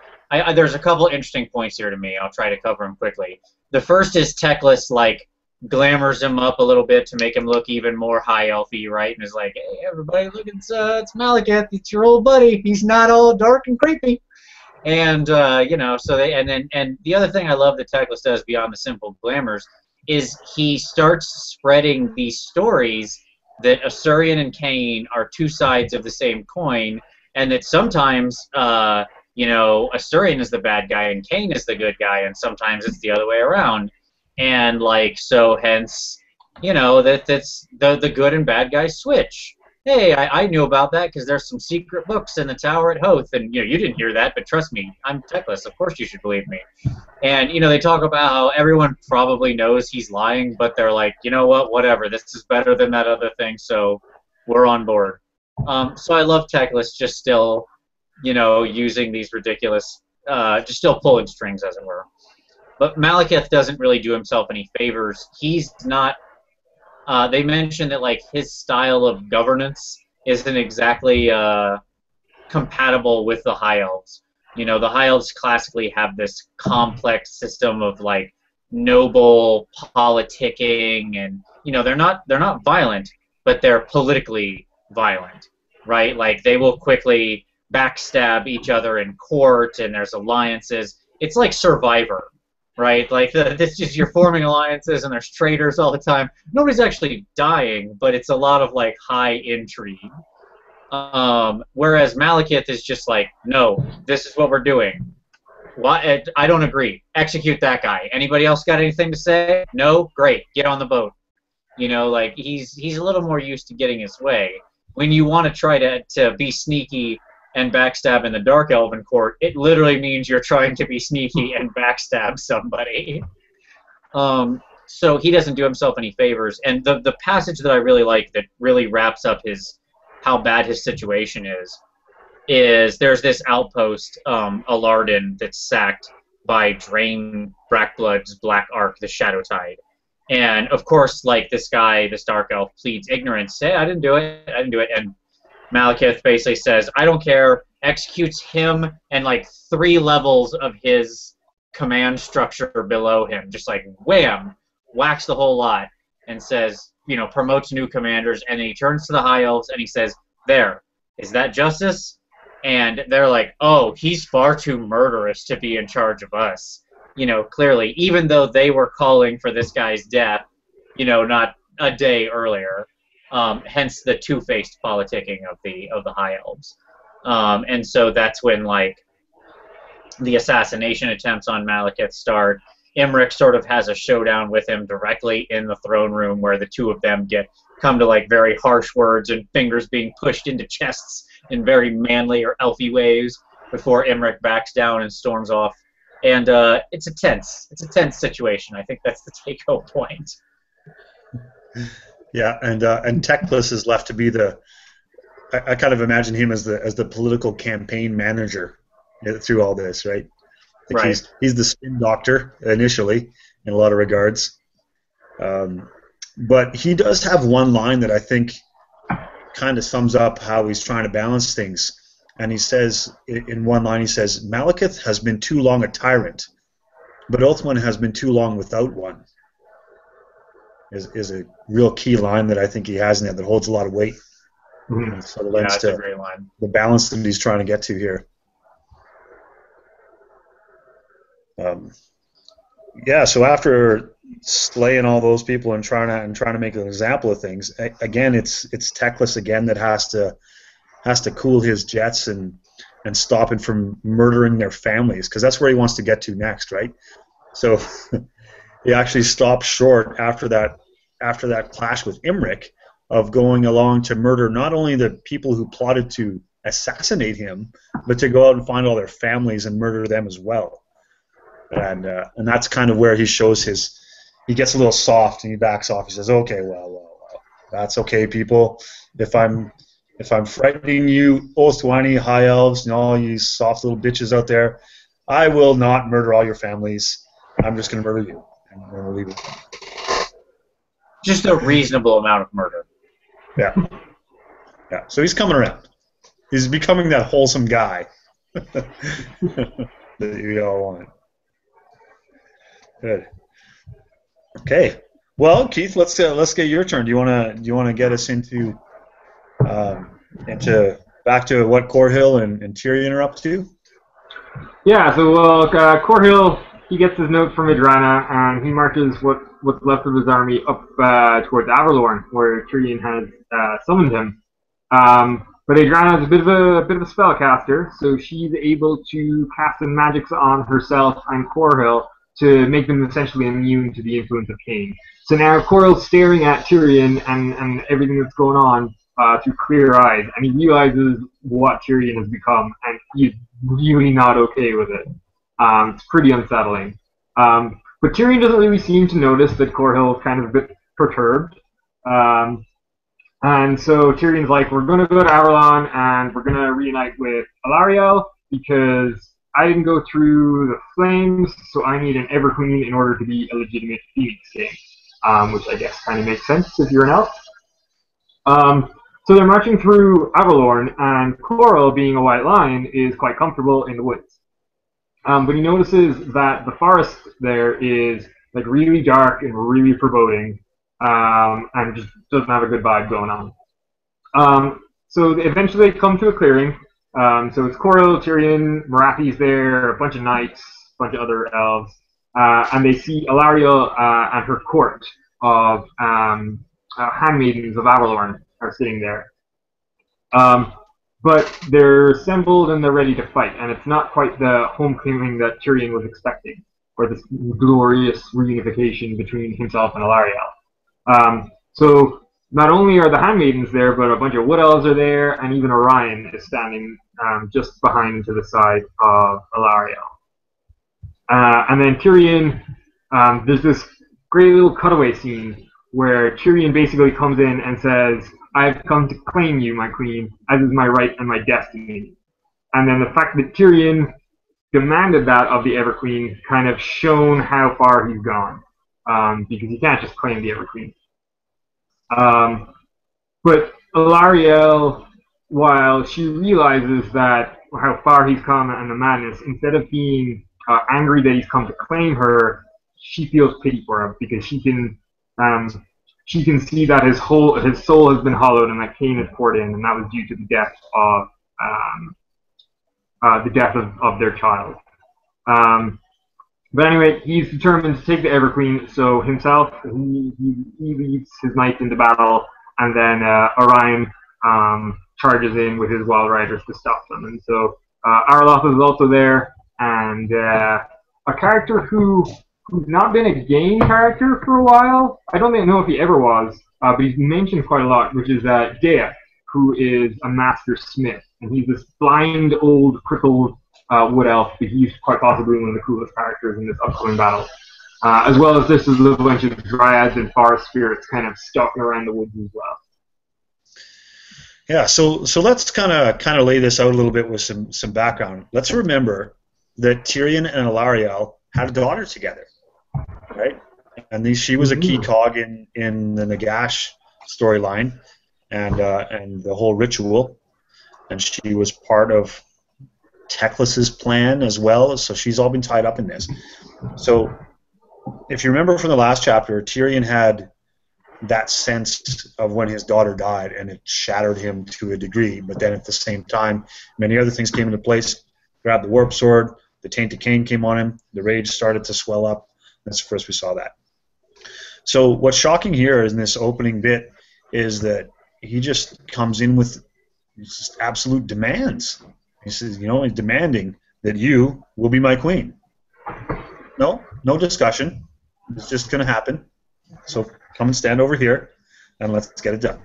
there's a couple interesting points here to me. I'll try to cover them quickly. The first is Teclis, like, glamours him up a little bit to make him look even more high elfy, right? And is like, hey, everybody, look, it's Malekith. It's your old buddy. He's not all dark and creepy. And you know, so and the other thing I love that Teclis does beyond the simple glamours is he starts spreading these stories that Asuryan and Khaine are two sides of the same coin, and that sometimes, you know, Asuryan is the bad guy and Khaine is the good guy, and sometimes it's the other way around. And like, so hence, you know, that's the good and bad guys switch. Hey, I knew about that because there's some secret books in the tower at Hoth, and you know, you didn't hear that, but trust me, I'm Teclis. Of course you should believe me. And you know, they talk about how everyone probably knows he's lying, but they're like, you know what, whatever. This is better than that other thing, so we're on board. So I love Teclis just still, you know, using these ridiculous, just still pulling strings, as it were. But Malekith doesn't really do himself any favors. He's not. They mentioned that like his style of governance isn't exactly compatible with the High Elves. You know, the High Elves classically have this complex system of like noble politicking, and you know, they're not violent, but they're politically violent, right? Like they will quickly backstab each other in court, and there's alliances. It's like Survivor. Right, like this is you're forming alliances, and there's traitors all the time. Nobody's actually dying, but it's a lot of like high intrigue. Whereas Malekith is just like, no, this is what we're doing. What? I don't agree. Execute that guy. Anybody else got anything to say? No, great. Get on the boat. You know, like he's a little more used to getting his way. When you want to try to be sneaky and backstab in the Dark Elven court, it literally means you're trying to be sneaky and backstab somebody. So he doesn't do himself any favors. And the passage that I really like that really wraps up how bad his situation is there's this outpost, Alardan, that's sacked by Drain Brackblood's Black Ark, the Shadow Tide. And of course, like this guy, this Dark Elf, pleads ignorance. Say, I didn't do it. And Malekith basically says, I don't care, executes him and like 3 levels of his command structure below him. Just like wham, whacks the whole lot, and says, you know, promotes new commanders, and then he turns to the High Elves and he says, there, is that justice? And they're like, oh, he's far too murderous to be in charge of us. You know, clearly, even though they were calling for this guy's death, you know, not a day earlier. Hence the two-faced politicking of the High Elves. And so that's when like the assassination attempts on Malekith start. Imric sort of has a showdown with him directly in the throne room, where the two of them come to like very harsh words and fingers being pushed into chests in very manly or elfy ways before Imric backs down and storms off. And it's a tense situation. I think that's the take-home point. Yeah, and Teclis is left to be I kind of imagine him as the political campaign manager through all this, right? Like right. He's the spin doctor initially in a lot of regards, but he does have one line that I think kind of sums up how he's trying to balance things. And he says, in one line, he says, Malekith has been too long a tyrant, but Ulthuan has been too long without one. Is a real key line that I think he has in there that holds a lot of weight. Mm-hmm. So it lends to a great line. The balance that he's trying to get to here. Yeah, so after slaying all those people and trying to make an example of things, again, it's Teclis again that has to cool his jets and and stop it from murdering their families, because that's where he wants to get to next, right? So he actually stopped short after that clash with Imric of going along to murder not only the people who plotted to assassinate him, but to go out and find all their families and murder them as well. And that's kind of where he shows he gets a little soft and he backs off. He says, "Okay, well, that's okay, people. If I'm frightening you, Ulthuani, high elves, and all you soft little bitches out there, I will not murder all your families. I'm just going to murder you." And then we'll leave it. Just a reasonable amount of murder. Yeah. Yeah. So he's coming around. He's becoming that wholesome guy that you all want. Good. Okay. Well, Keith, let's get your turn. Do you want to get us into back to what Corhill and Tyrion are up to? Yeah. So Corhill, he gets his note from Idrana, and he marches what's left of his army up towards Averlorn, where Tyrion has summoned him. But Idrana is a bit of a spellcaster, so she's able to cast some magics on herself and Corhill to make them essentially immune to the influence of Khaine. So now Corhill's staring at Tyrion and everything that's going on through clear eyes, and he realizes what Tyrion has become, and he's really not okay with it. It's pretty unsettling. But Tyrion doesn't really seem to notice that Corhill is kind of a bit perturbed. And so Tyrion's like, we're going to go to Averlon and we're going to reunite with Alariel because I didn't go through the flames, so I need an Everqueen in order to be a legitimate Phoenix King, which I guess kind of makes sense if you're an elf. So they're marching through Averlorn, and Corhill, being a white lion, is quite comfortable in the woods. But he notices that the forest there is like really dark and really foreboding, and just doesn't have a good vibe going on. So they eventually come to a clearing. So it's Corhill, Tyrion, Marathi's there, a bunch of knights, a bunch of other elves, and they see Alariel and her court of handmaidens of Averlorn are sitting there. But they're assembled and they're ready to fight, and it's not quite the homecoming that Tyrion was expecting, or this glorious reunification between himself and Alariel. So not only are the handmaidens there, but a bunch of wood elves are there, and even Orion is standing just behind to the side of Alariel. And then Tyrion, there's this great little cutaway scene where Tyrion basically comes in and says, "I've come to claim you, my queen, as is my right and my destiny." And then the fact that Tyrion demanded that of the Everqueen kind of shown how far he's gone, because you can't just claim the Everqueen. But Alariel, while she realizes that how far he's come and the madness, instead of being angry that he's come to claim her, she feels pity for him because she can see that his soul has been hollowed and that Khaine has poured in, and that was due to the death of their child. But anyway, he's determined to take the Everqueen, so himself, he leads his knights into battle, and then Orion charges in with his Wild Riders to stop them. And so Arloth is also there, and a character who's not been a game character for a while. I don't know if he ever was, but he's mentioned quite a lot, which is Dea, who is a master smith, and he's this blind, old, crippled wood elf, but he's quite possibly one of the coolest characters in this upcoming battle. As well as this is a bunch of dryads and forest spirits kind of stalking around the woods as well. Yeah, so let's kind of lay this out a little bit with some background. Let's remember that Tyrion and Alariel had a daughter together, right? And she was a key cog in the Nagash storyline and the whole ritual, and she was part of Teclis's plan as well, so she's all been tied up in this. So if you remember from the last chapter, Tyrion had that sense of when his daughter died, and it shattered him to a degree, but then at the same time, many other things came into place. Grabbed the warp sword, the tainted Khaine came on him, the rage started to swell up. That's the first we saw that. So what's shocking here in this opening bit is that he just comes in with just absolute demands. He says, he's demanding that you will be my queen. No discussion. It's just going to happen. So come and stand over here, and let's get it done.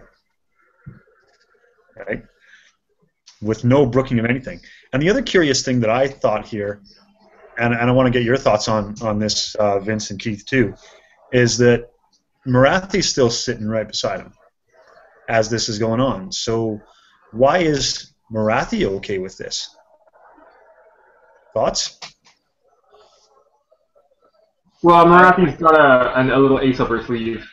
Right? With no brooking of anything. And the other curious thing that I thought here, and I want to get your thoughts on this, Vince and Keith too, is that Marathi's still sitting right beside him as this is going on. So why is Marathi okay with this? Thoughts? Well, Marathi's got a little ace up her sleeve.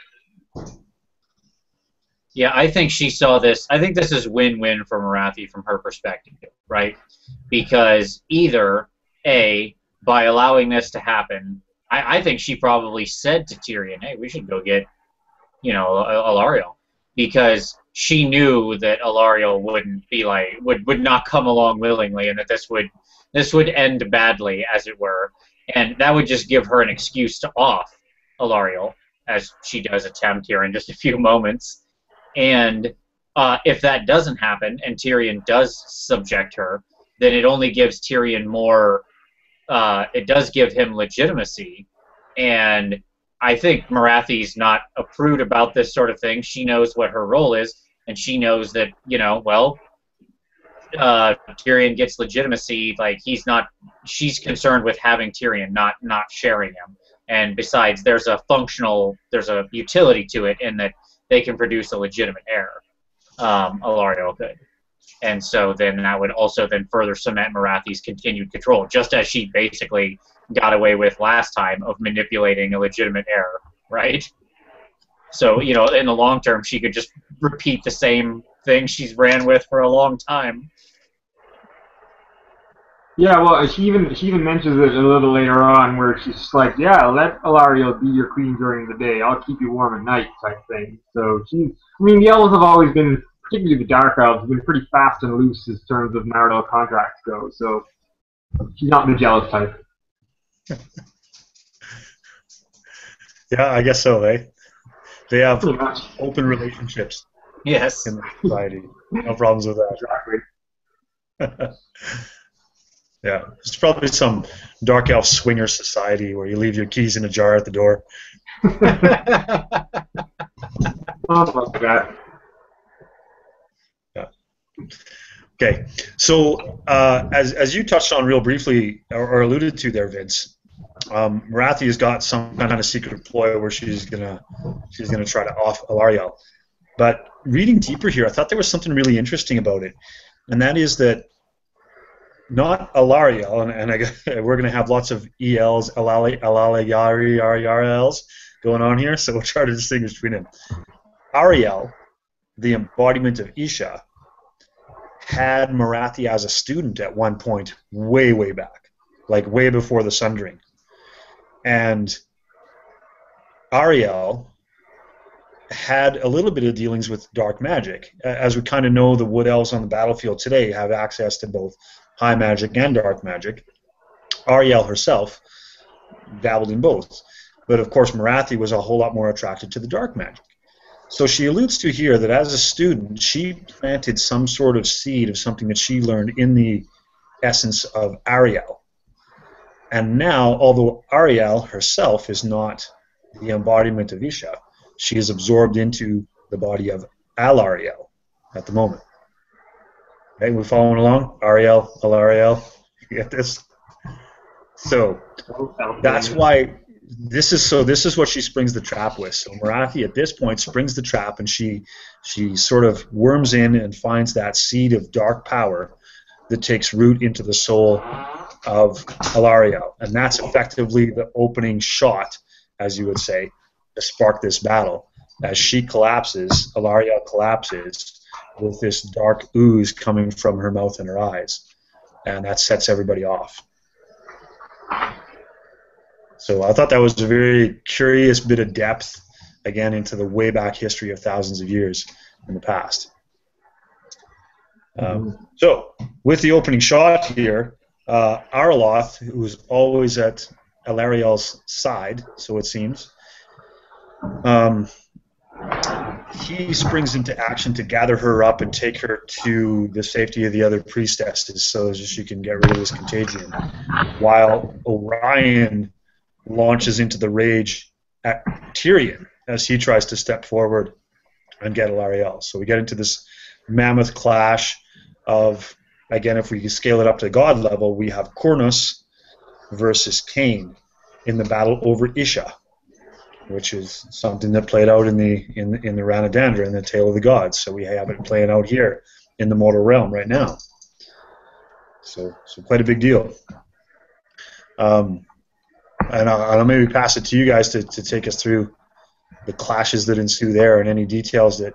Yeah, I think she saw this. I think this is win-win for Marathi from her perspective, right? Because either, A, by allowing this to happen, I think she probably said to Tyrion, hey, we should go get, Alariel. Because she knew that Alariel wouldn't be would not come along willingly, and that this would end badly, as it were. And that would just give her an excuse to off Alariel, as she does attempt here in just a few moments. And if that doesn't happen, and Tyrion does subject her, then it only gives Tyrion more, it does give him legitimacy. And I think Marathi's not a prude about this sort of thing. She knows what her role is, and she knows that, Tyrion gets legitimacy. She's concerned with having Tyrion, not sharing him. And besides, there's a utility to it in that they can produce a legitimate heir. Alariel could. And so then that would also then further cement Marathi's continued control, just as she basically got away with last time of manipulating a legitimate heir, right? So, in the long term, she could just repeat the same thing she's ran with for a long time. Yeah, well, she even mentions it a little later on, where she's just like, "Yeah, let Alariel be your queen during the day. I'll keep you warm at night," type thing. So the elves have always been, particularly the dark elves, have been pretty fast and loose in terms of marital contracts go. So she's not the jealous type. Yeah, I guess so, eh? They have open relationships. Yes. In the society. No problems with that. Exactly. Yeah, it's probably some dark elf swinger society where you leave your keys in a jar at the door. Yeah. Okay, so as you touched on real briefly or alluded to there, Vince, Marathi has got some kind of secret ploy where she's gonna try to off Alariel. But reading deeper here, I thought there was something really interesting about it, and that is that not Alariel, and we're going to have lots of ELs, Alaliels going on here, so we'll try to distinguish between them. Ariel, the embodiment of Isha, had Marathi as a student at one point way, way back, like way before the Sundering. And Ariel had a little bit of dealings with dark magic. As we kind of know, the Wood Elves on the battlefield today have access to both high magic and dark magic. Ariel herself dabbled in both. But of course, Marathi was a whole lot more attracted to the dark magic. So she alludes to here that as a student, she planted some sort of seed of something that she learned in the essence of Ariel. And now, although Ariel herself is not the embodiment of Isha, she is absorbed into the body of Alariel at the moment. Okay, we're following along? Ariel, Alariel, you get this? So that's why this is what she springs the trap with. So Marathi at this point springs the trap, and she sort of worms in and finds that seed of dark power that takes root into the soul of Alariel, and that's effectively the opening shot, as you would say, to spark this battle. As she collapses, Alariel collapses with this dark ooze coming from her mouth and her eyes, and that sets everybody off. So I thought that was a very curious bit of depth, again, into the way back history of thousands of years in the past. So with the opening shot here, Arloth, who's always at Alariel's side, so it seems, he springs into action to gather her up and take her to the safety of the other priestesses so that she can get rid of this contagion. While Orion launches into the rage at Tyrion as he tries to step forward and get Alarielle. So we get into this mammoth clash of, again, if we scale it up to God level, we have Cornus versus Khaine in the battle over Isha, which is something that played out in the Ranadandra, in the Tale of the Gods. So we have it playing out here in the mortal realm right now. So quite a big deal. And I'll maybe pass it to you guys to take us through the clashes that ensue there, and any details of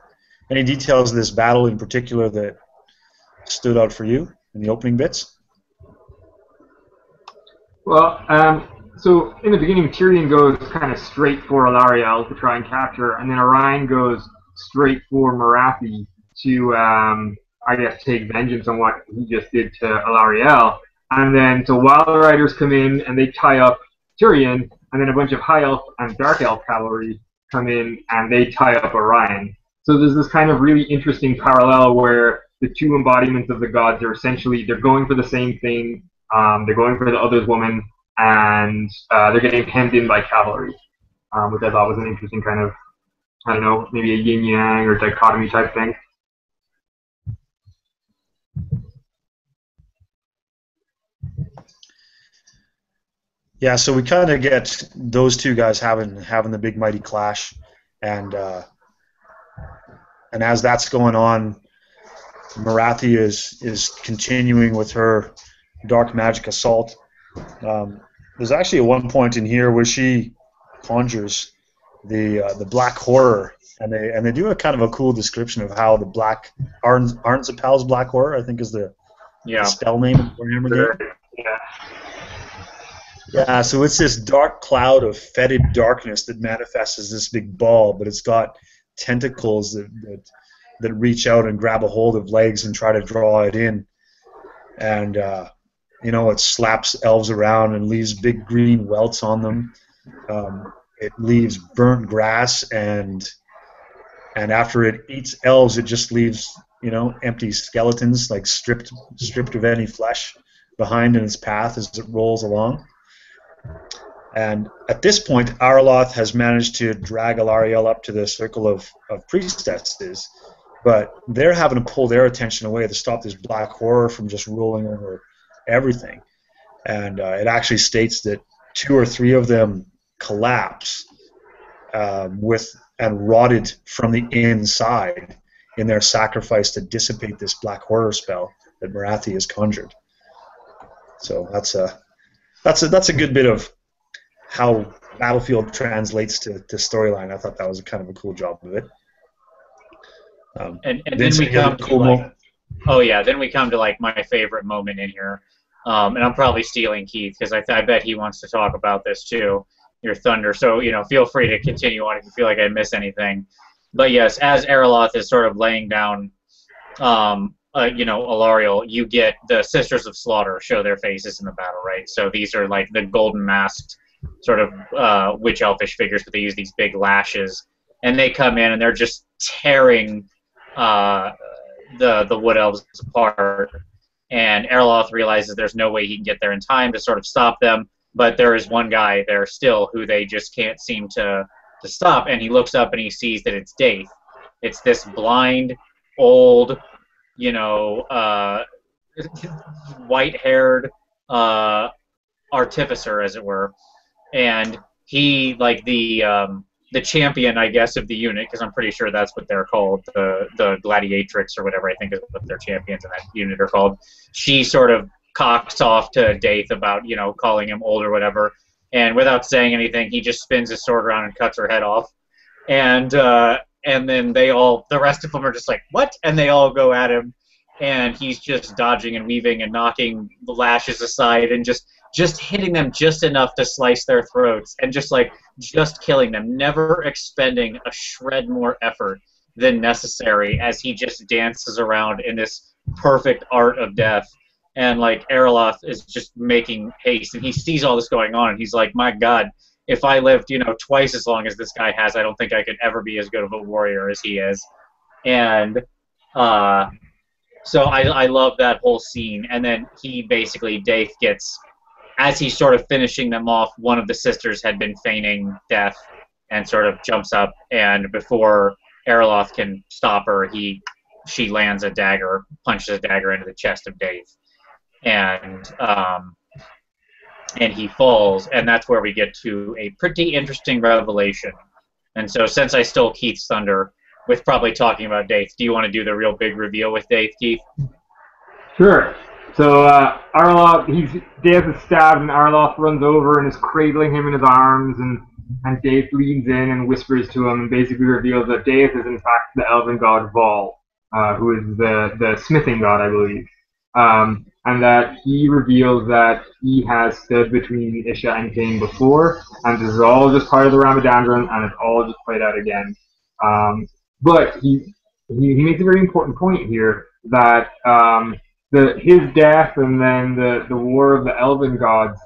this battle in particular that stood out for you in the opening bits. Well, so in the beginning, Tyrion goes kind of straight for Alarielle to try and capture her, and then Orion goes straight for Marathi to, I guess, take vengeance on what he just did to Alarielle. And then so Wild Riders come in and they tie up Tyrion, and then a bunch of High Elf and Dark Elf cavalry come in and they tie up Orion. So there's this kind of really interesting parallel where the two embodiments of the gods are essentially, they're going for the same thing, they're going for the other's woman, and they're getting hemmed in by cavalry, which I thought was an interesting kind of, I don't know, maybe a yin-yang or dichotomy type thing. Yeah, so we kind of get those two guys having the big mighty clash, and as that's going on, Marathi is continuing with her dark magic assault. There's actually one point in here where she conjures the black horror, and they do a kind of a cool description of how the black Arnzapal's black horror, I think, is the spell name of the Warhammer game. Yeah, so it's this dark cloud of fetid darkness that manifests as this big ball, but it's got tentacles that reach out and grab a hold of legs and try to draw it in. And, it slaps elves around and leaves big green welts on them. It leaves burnt grass, and after it eats elves, it just leaves, empty skeletons, like stripped of any flesh behind in its path as it rolls along. And at this point, Arloth has managed to drag Alarielle up to the circle of priestesses, but they're having to pull their attention away to stop this black horror from just rolling over everything. And it actually states that 2 or 3 of them collapse and rotted from the inside in their sacrifice to dissipate this black horror spell that Marathi has conjured. So that's a good bit of how Battlefield translates to storyline. I thought that was kind of a cool job of it. And then we come to then we come to like my favorite moment in here, and I'm probably stealing Keith because I bet he wants to talk about this too. Your thunder. So feel free to continue on if you feel like I miss anything. But yes, as Arloth is sort of laying down, Alarielle, you get the Sisters of Slaughter show their faces in the battle, right? So these are like the golden masked sort of witch elfish figures, but they use these big lashes, and they come in and they're just tearing the wood elves apart. And Arloth realizes there's no way he can get there in time to sort of stop them, but there is one guy there still who they just can't seem to stop, and he looks up and he sees that it's Daith. It's this blind, old, white-haired artificer, as it were, and he, like the champion, I guess, of the unit, because I'm pretty sure that's what they're called, the gladiatrix or whatever I think is what their champions in that unit are called. She sort of cocks off to Daith about, calling him old or whatever, and without saying anything, he just spins his sword around and cuts her head off, and then the rest of them are just like, what? And they all go at him, and he's just dodging and weaving and knocking the lashes aside and just hitting them just enough to slice their throats and just killing them, never expending a shred more effort than necessary as he just dances around in this perfect art of death. And Arloth is just making haste, and he sees all this going on, and he's like, my God, if I lived, twice as long as this guy has, I don't think I could ever be as good of a warrior as he is. And so I love that whole scene. And then Daith gets, as he's sort of finishing them off, one of the sisters had been feigning death and sort of jumps up, and before Aerloth can stop her, she lands a dagger, punches a dagger into the chest of Daith. And he falls, and that's where we get to a pretty interesting revelation. And so, since I stole Keith's thunder with probably talking about Daith, do you want to do the real big reveal with Daith, Keith? Sure. So Daith is stabbed, and Arloth runs over and is cradling him in his arms, and Daith leans in and whispers to him and basically reveals that Daith is in fact the elven god Vol, who is the smithing god, I believe. And that he reveals that he has stood between Isha and Khaine before, and this is all just part of the Ramadandron, and it's all just played out again. But he makes a very important point here that his death and then the war of the elven gods,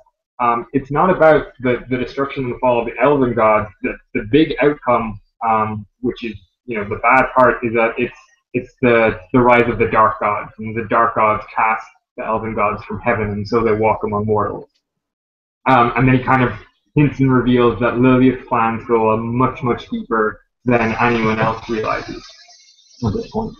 it's not about the destruction and the fall of the elven gods. The big outcome, which is the bad part, is that it's the rise of the dark gods, and the dark gods cast the elven gods from heaven, and so they walk among mortals. And then he kind of hints and reveals that Lilliath's plans go much, much deeper than anyone else realizes at this point.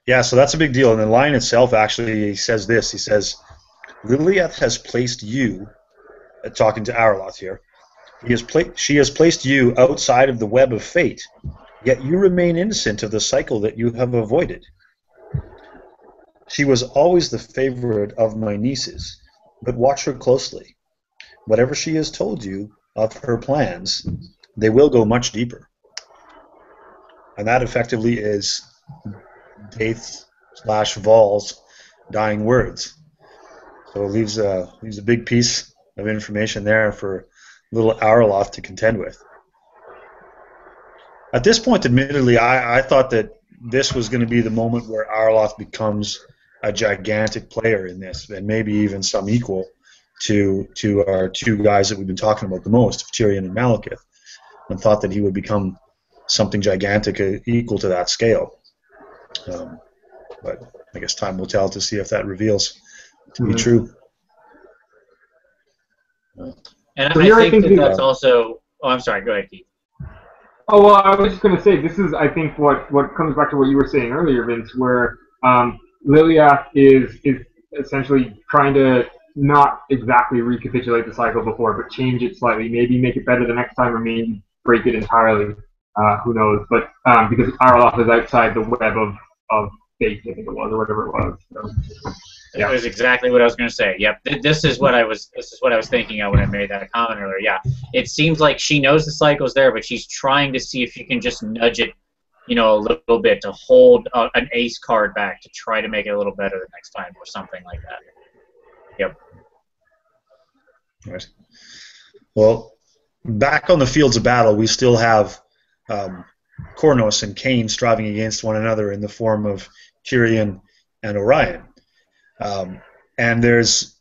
Yeah, so that's a big deal. And the line itself actually says this. He says, Lilliath has placed you, talking to Arloth here, she has placed you outside of the web of fate, yet you remain innocent of the cycle that you have avoided. She was always the favorite of my nieces, but watch her closely. Whatever she has told you of her plans, they will go much deeper. And that effectively is Daith/Vol's dying words. So it leaves a big piece of information there for little Arloth to contend with. At this point, admittedly, I thought that this was going to be the moment where Arloth becomes a gigantic player in this, and maybe even some equal to our two guys that we've been talking about the most, Tyrion and Malekith, and thought that he would become something gigantic equal to that scale. But I guess time will tell to see if that reveals to be true. And I think that's also... Oh, I'm sorry. Go ahead, Keith. Oh, well, I was just going to say, this is, I think, what comes back to what you were saying earlier, Vince, where Lilliath is essentially trying to not exactly recapitulate the cycle before, but change it slightly, maybe make it better the next time, or maybe break it entirely. Who knows? But because Arloth is outside the web of fate, I think it was, or whatever it was. So, yeah. That was exactly what I was going to say. Yep, this is what I was thinking of when I made that comment earlier. Yeah, it seems like she knows the cycle's there, but she's trying to see if she can just nudge it, a little bit to hold an ace card back to try to make it a little better the next time, or something like that. Yep. Right. Well, back on the fields of battle, we still have Kornos and Khaine striving against one another in the form of Tyrion and Orion. And there's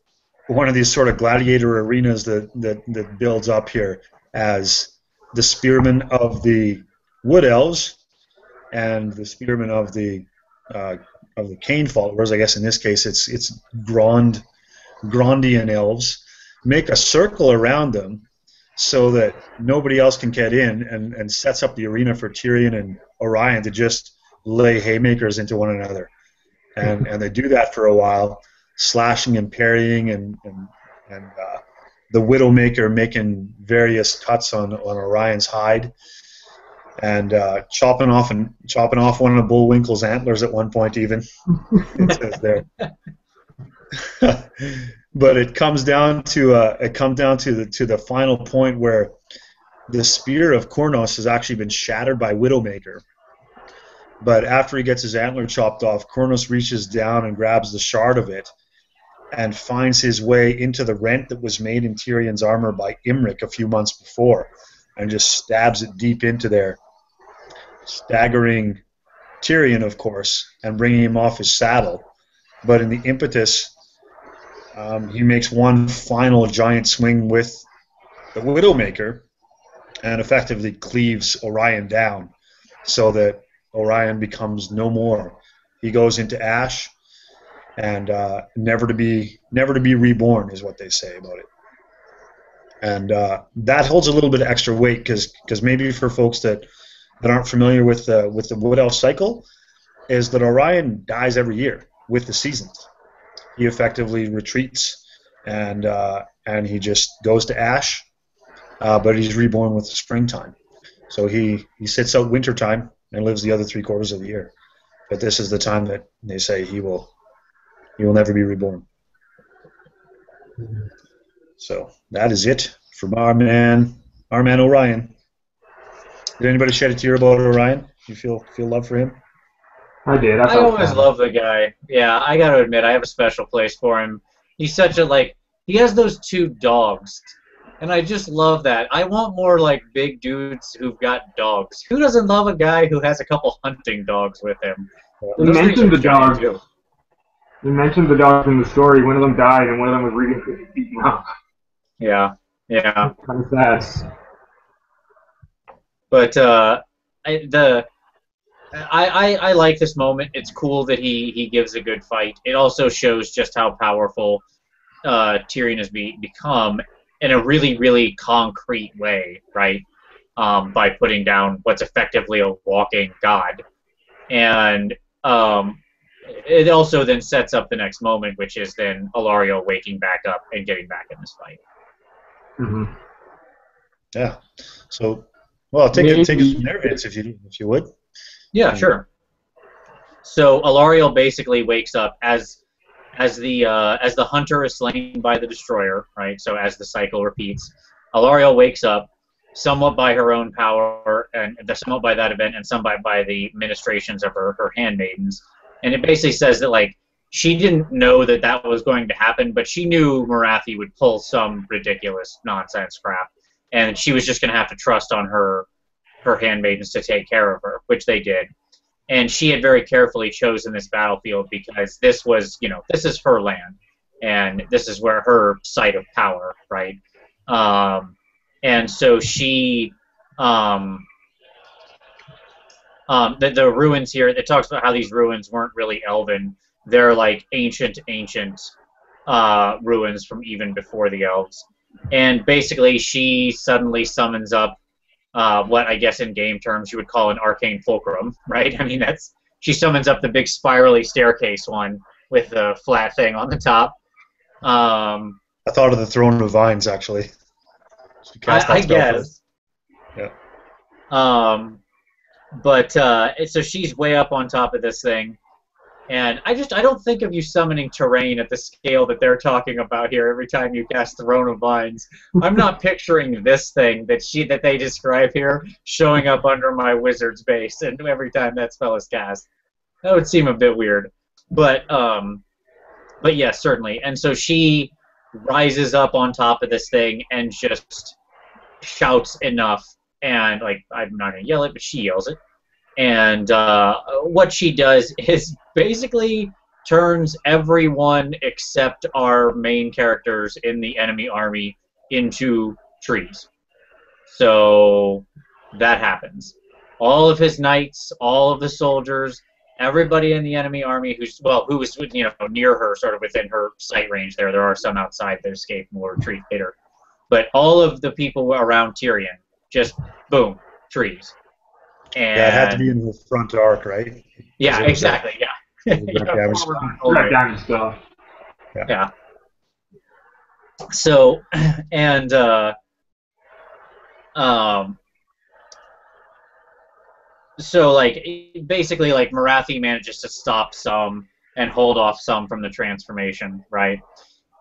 one of these sort of gladiator arenas that builds up here as the spearmen of the Wood Elves and the spearmen of the Khaine followers. I guess in this case it's Grondian elves make a circle around them so that nobody else can get in, and sets up the arena for Tyrion and Orion to just lay haymakers into one another. And they do that for a while, slashing and parrying, and the Widowmaker making various cuts on Orion's hide, and chopping off one of Bullwinkle's antlers at one point even. It says there. But it comes down to the final point where the spear of Kornos has actually been shattered by Widowmaker. But after he gets his antler chopped off, Kornos reaches down and grabs the shard of it and finds his way into the rent that was made in Tyrion's armor by Imric a few months before, and just stabs it deep into there, staggering Tyrion, of course, and bringing him off his saddle. but in the impetus, he makes one final giant swing with the Widowmaker and effectively cleaves Orion down so that Orion becomes no more. He goes into ash and never to be reborn is what they say about it. And that holds a little bit of extra weight because maybe for folks that aren't familiar with the Wood Elf cycle, is that Orion dies every year with the seasons. He effectively retreats and he just goes to ash, but he's reborn with the springtime. So he sits out wintertime and lives the other 3/4 of the year. But this is the time that they say he will never be reborn. So that is it from our man Orion. Did anybody shed a tear about Orion? You feel love for him? I did. I always love the guy. Yeah, I got to admit, I have a special place for him. He's such a, he has those 2 dogs, and I just love that. I want more, big dudes who've got dogs. Who doesn't love a guy who has a couple hunting dogs with him? You mentioned the dogs. You mentioned the dogs in the story. One of them died, and one of them was beaten up. Yeah. Kind of sad. But I like this moment. It's cool that he gives a good fight. It also shows just how powerful Tyrion has become in a really, really concrete way, right? By putting down what's effectively a walking god. And it also then sets up the next moment, which is then Ilario waking back up and getting back in this fight. Mm-hmm. Yeah. So, well, take it from there, Vince, if you would. Yeah, sure. So Ilario basically wakes up as the hunter is slain by the destroyer, right? So as the cycle repeats, Ilario wakes up, somewhat by her own power, and somewhat by that event, and somewhat by the ministrations of her handmaidens. And it basically says that she didn't know that was going to happen, but she knew Morathi would pull some ridiculous nonsense crap, and she was just going to have to trust on her handmaidens to take care of her, which they did. And she had very carefully chosen this battlefield because this was, this is her land, and this is where her site of power, right? And so she, the ruins here, it talks about how these ruins weren't really elven. They're ancient ruins from even before the elves. And basically she suddenly summons up what I guess in game terms you would call an arcane fulcrum, right? I mean, she summons up the big spirally staircase one with the flat thing on the top. I thought of the Throne of Vines, actually. I guess. Yeah. But so she's way up on top of this thing, and I don't think of you summoning terrain at the scale that they're talking about here every time you cast Throne of Vines. I'm not picturing this thing that they describe here showing up under my wizard's base and every time that spell is cast. That would seem a bit weird. But yes, certainly. And so she rises up on top of this thing and just shouts enough, and I'm not gonna yell it, but she yells it. And what she does is basically turns everyone except our main characters in the enemy army into trees. So that happens. All of his knights, all of the soldiers, everybody in the enemy army who was near her, sort of within her sight range there. There are some outside that escape and will retreat later. But all of the people around Tyrion, just boom, trees. And yeah, it had to be in the front arc, right? Yeah, exactly. Yeah. Damage stuff. Yeah. So, and so basically Morathi manages to stop some and hold off some from the transformation, right?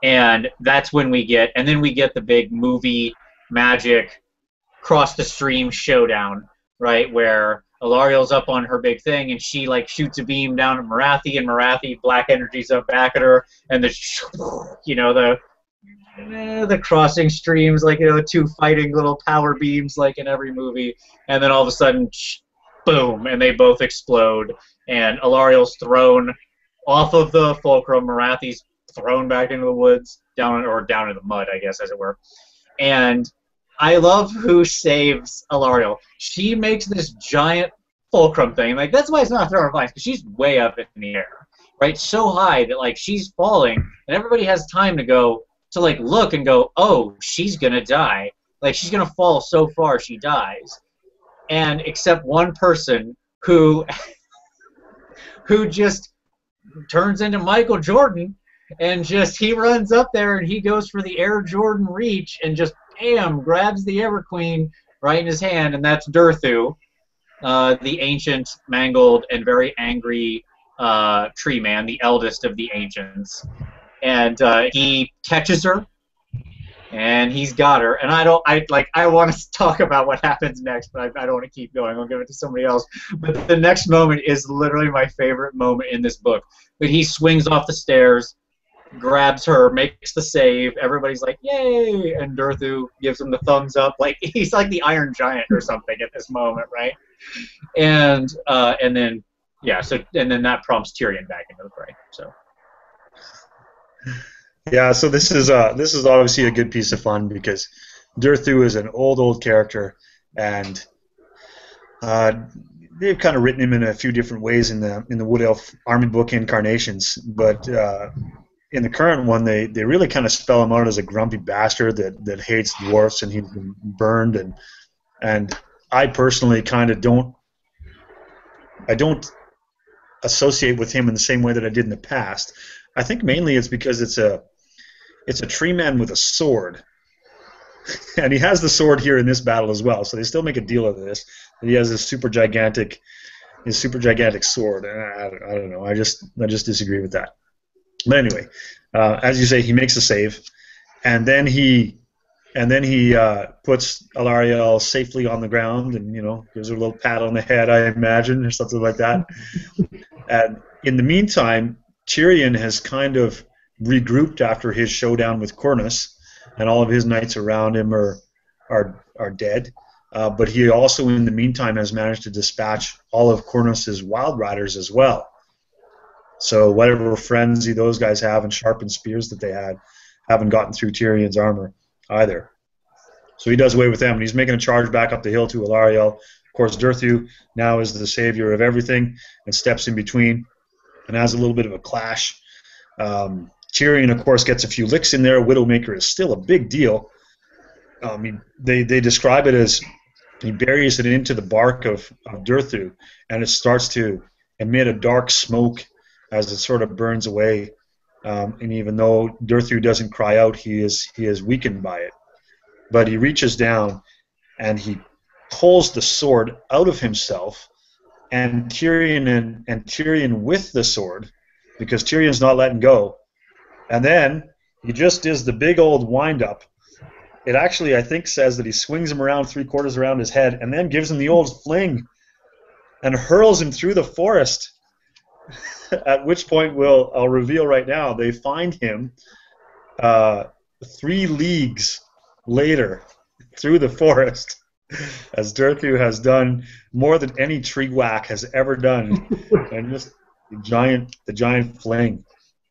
And that's when we get the big movie magic cross the stream showdown, right? Where Ilario's up on her big thing and she shoots a beam down at Morathi, and Morathi black energy's up back at her, and the crossing streams, two fighting little power beams in every movie, and then all of a sudden boom, and they both explode, and Ilario's thrown off of the fulcrum. Marathi's thrown back into the woods, down into the mud, I guess, as it were. And I love who saves Alariel. She makes this giant fulcrum thing. Like, that's why it's not throwing vines, because she's way up in the air, right? So high that, like, she's falling, and everybody has time to go to, like, look and go, oh, she's gonna die. Like, she's gonna fall so far she dies. And except one person who just turns into Michael Jordan, and just he runs up there and he goes for the Air Jordan reach and just bam, grabs the Everqueen right in his hand, and that's Durthu, the ancient, mangled, and very angry tree man, the eldest of the ancients. And he catches her, and he's got her. And I want to talk about what happens next, but I don't want to keep going. I'll give it to somebody else. But the next moment is literally my favorite moment in this book. But he swings off the stairs, grabs her, makes the save. Everybody's like, yay! And Durthu gives him the thumbs up. Like, he's like the Iron Giant or something at this moment, right? And then that prompts Tyrion back into the fray. So. Yeah, so this is obviously a good piece of fun because Durthu is an old character, and they've kind of written him in a few different ways in the Wood Elf Army book incarnations, but in the current one they really kind of spell him out as a grumpy bastard that hates dwarfs, and he's been burned, and I personally kind of don't associate with him in the same way that I did in the past. I think mainly it's because it's a tree man with a sword, and he has the sword here in this battle as well. So they still make a deal of this. That he has this super gigantic sword. And I don't know. I just disagree with that. But anyway, as you say, he makes a save, and then he puts Alariel safely on the ground, and gives her a little pat on the head, I imagine, or something like that. And in the meantime, Tyrion has kind of regrouped after his showdown with Cornus, and all of his knights around him are dead. But he also, in the meantime, has managed to dispatch all of Cornus's Wild Riders as well. So whatever frenzy those guys have and sharpened spears that they had haven't gotten through Tyrion's armor either. So he does away with them, and he's making a charge back up the hill to Alariel. Of course, Durthu now is the savior of everything and steps in between and has a little bit of a clash. Tyrion, of course, gets a few licks in there. Widowmaker is still a big deal. They describe it as he buries it into the bark of Durthu, and it starts to emit a dark smoke as it sort of burns away. And even though Durthu doesn't cry out, he is weakened by it. But he reaches down and he pulls the sword out of himself, and Tyrion with the sword, because Tyrion's not letting go. And then he just does the big old wind-up. It actually, I think, says that he swings him around 3/4 around his head and then gives him the old fling and hurls him through the forest. At which point, I'll reveal right now, they find him 3 leagues later through the forest, as Durthu has done more than any tree whack has ever done, and just the giant fling.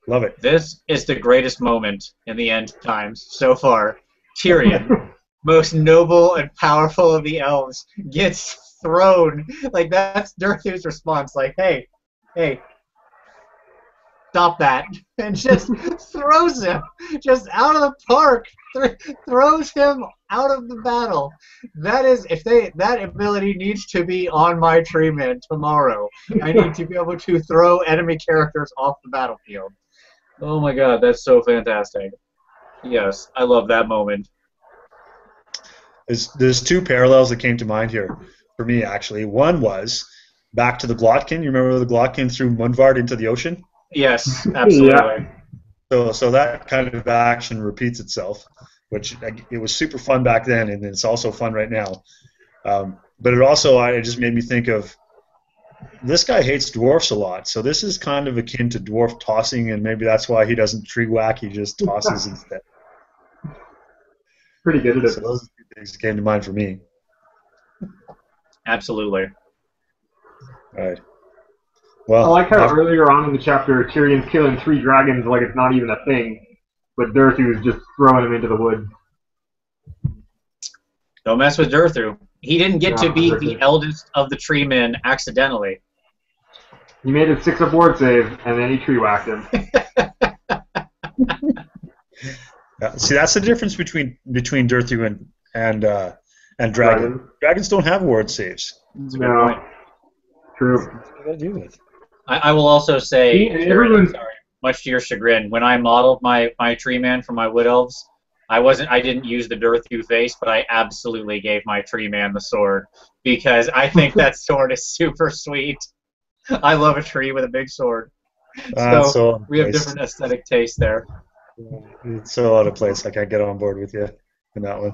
Love it. This is the greatest moment in the end times so far. Tyrion, most noble and powerful of the elves, gets thrown. Like, that's Durthu's response. Like, hey, stop that, and just throws him just out of the park. Throws him out of the battle. That ability needs to be on my tree man tomorrow. I need to be able to throw enemy characters off the battlefield. Oh my god, that's so fantastic. Yes, I love that moment. There's 2 parallels that came to mind here for me, actually. One was back to the Glotkin. You remember the Glotkin threw Mundvard into the ocean? Yes, absolutely. Yeah. So that kind of action repeats itself, which it was super fun back then, and it's also fun right now. But it just made me think of, this guy hates dwarfs a lot, so this is kind of akin to dwarf tossing, and maybe that's why he doesn't tree whack, he just tosses instead. Pretty good at it. So those are 2 things that came to mind for me. Absolutely. All right. I Well, like how earlier on in the chapter, Tyrion's killing 3 dragons like it's not even a thing, but Durthu's just throwing them into the woods. Don't mess with Durthu. He didn't get to be Durthu. the eldest of the tree men accidentally. He made a 6-up ward save, and then he tree whacked him. see, that's the difference between Durthu and Dragon. Dragons don't have ward saves. That's a good point. True. That's what you gotta deal with. I will also say, everyone- sorry, much to your chagrin, when I modeled my tree man for my wood elves, I didn't use the Durthu face, but I absolutely gave my tree man the sword because I think that sword is super sweet. I love a tree with a big sword. So we have different aesthetic tastes there. It's so out of place. I can't get on board with you in that one.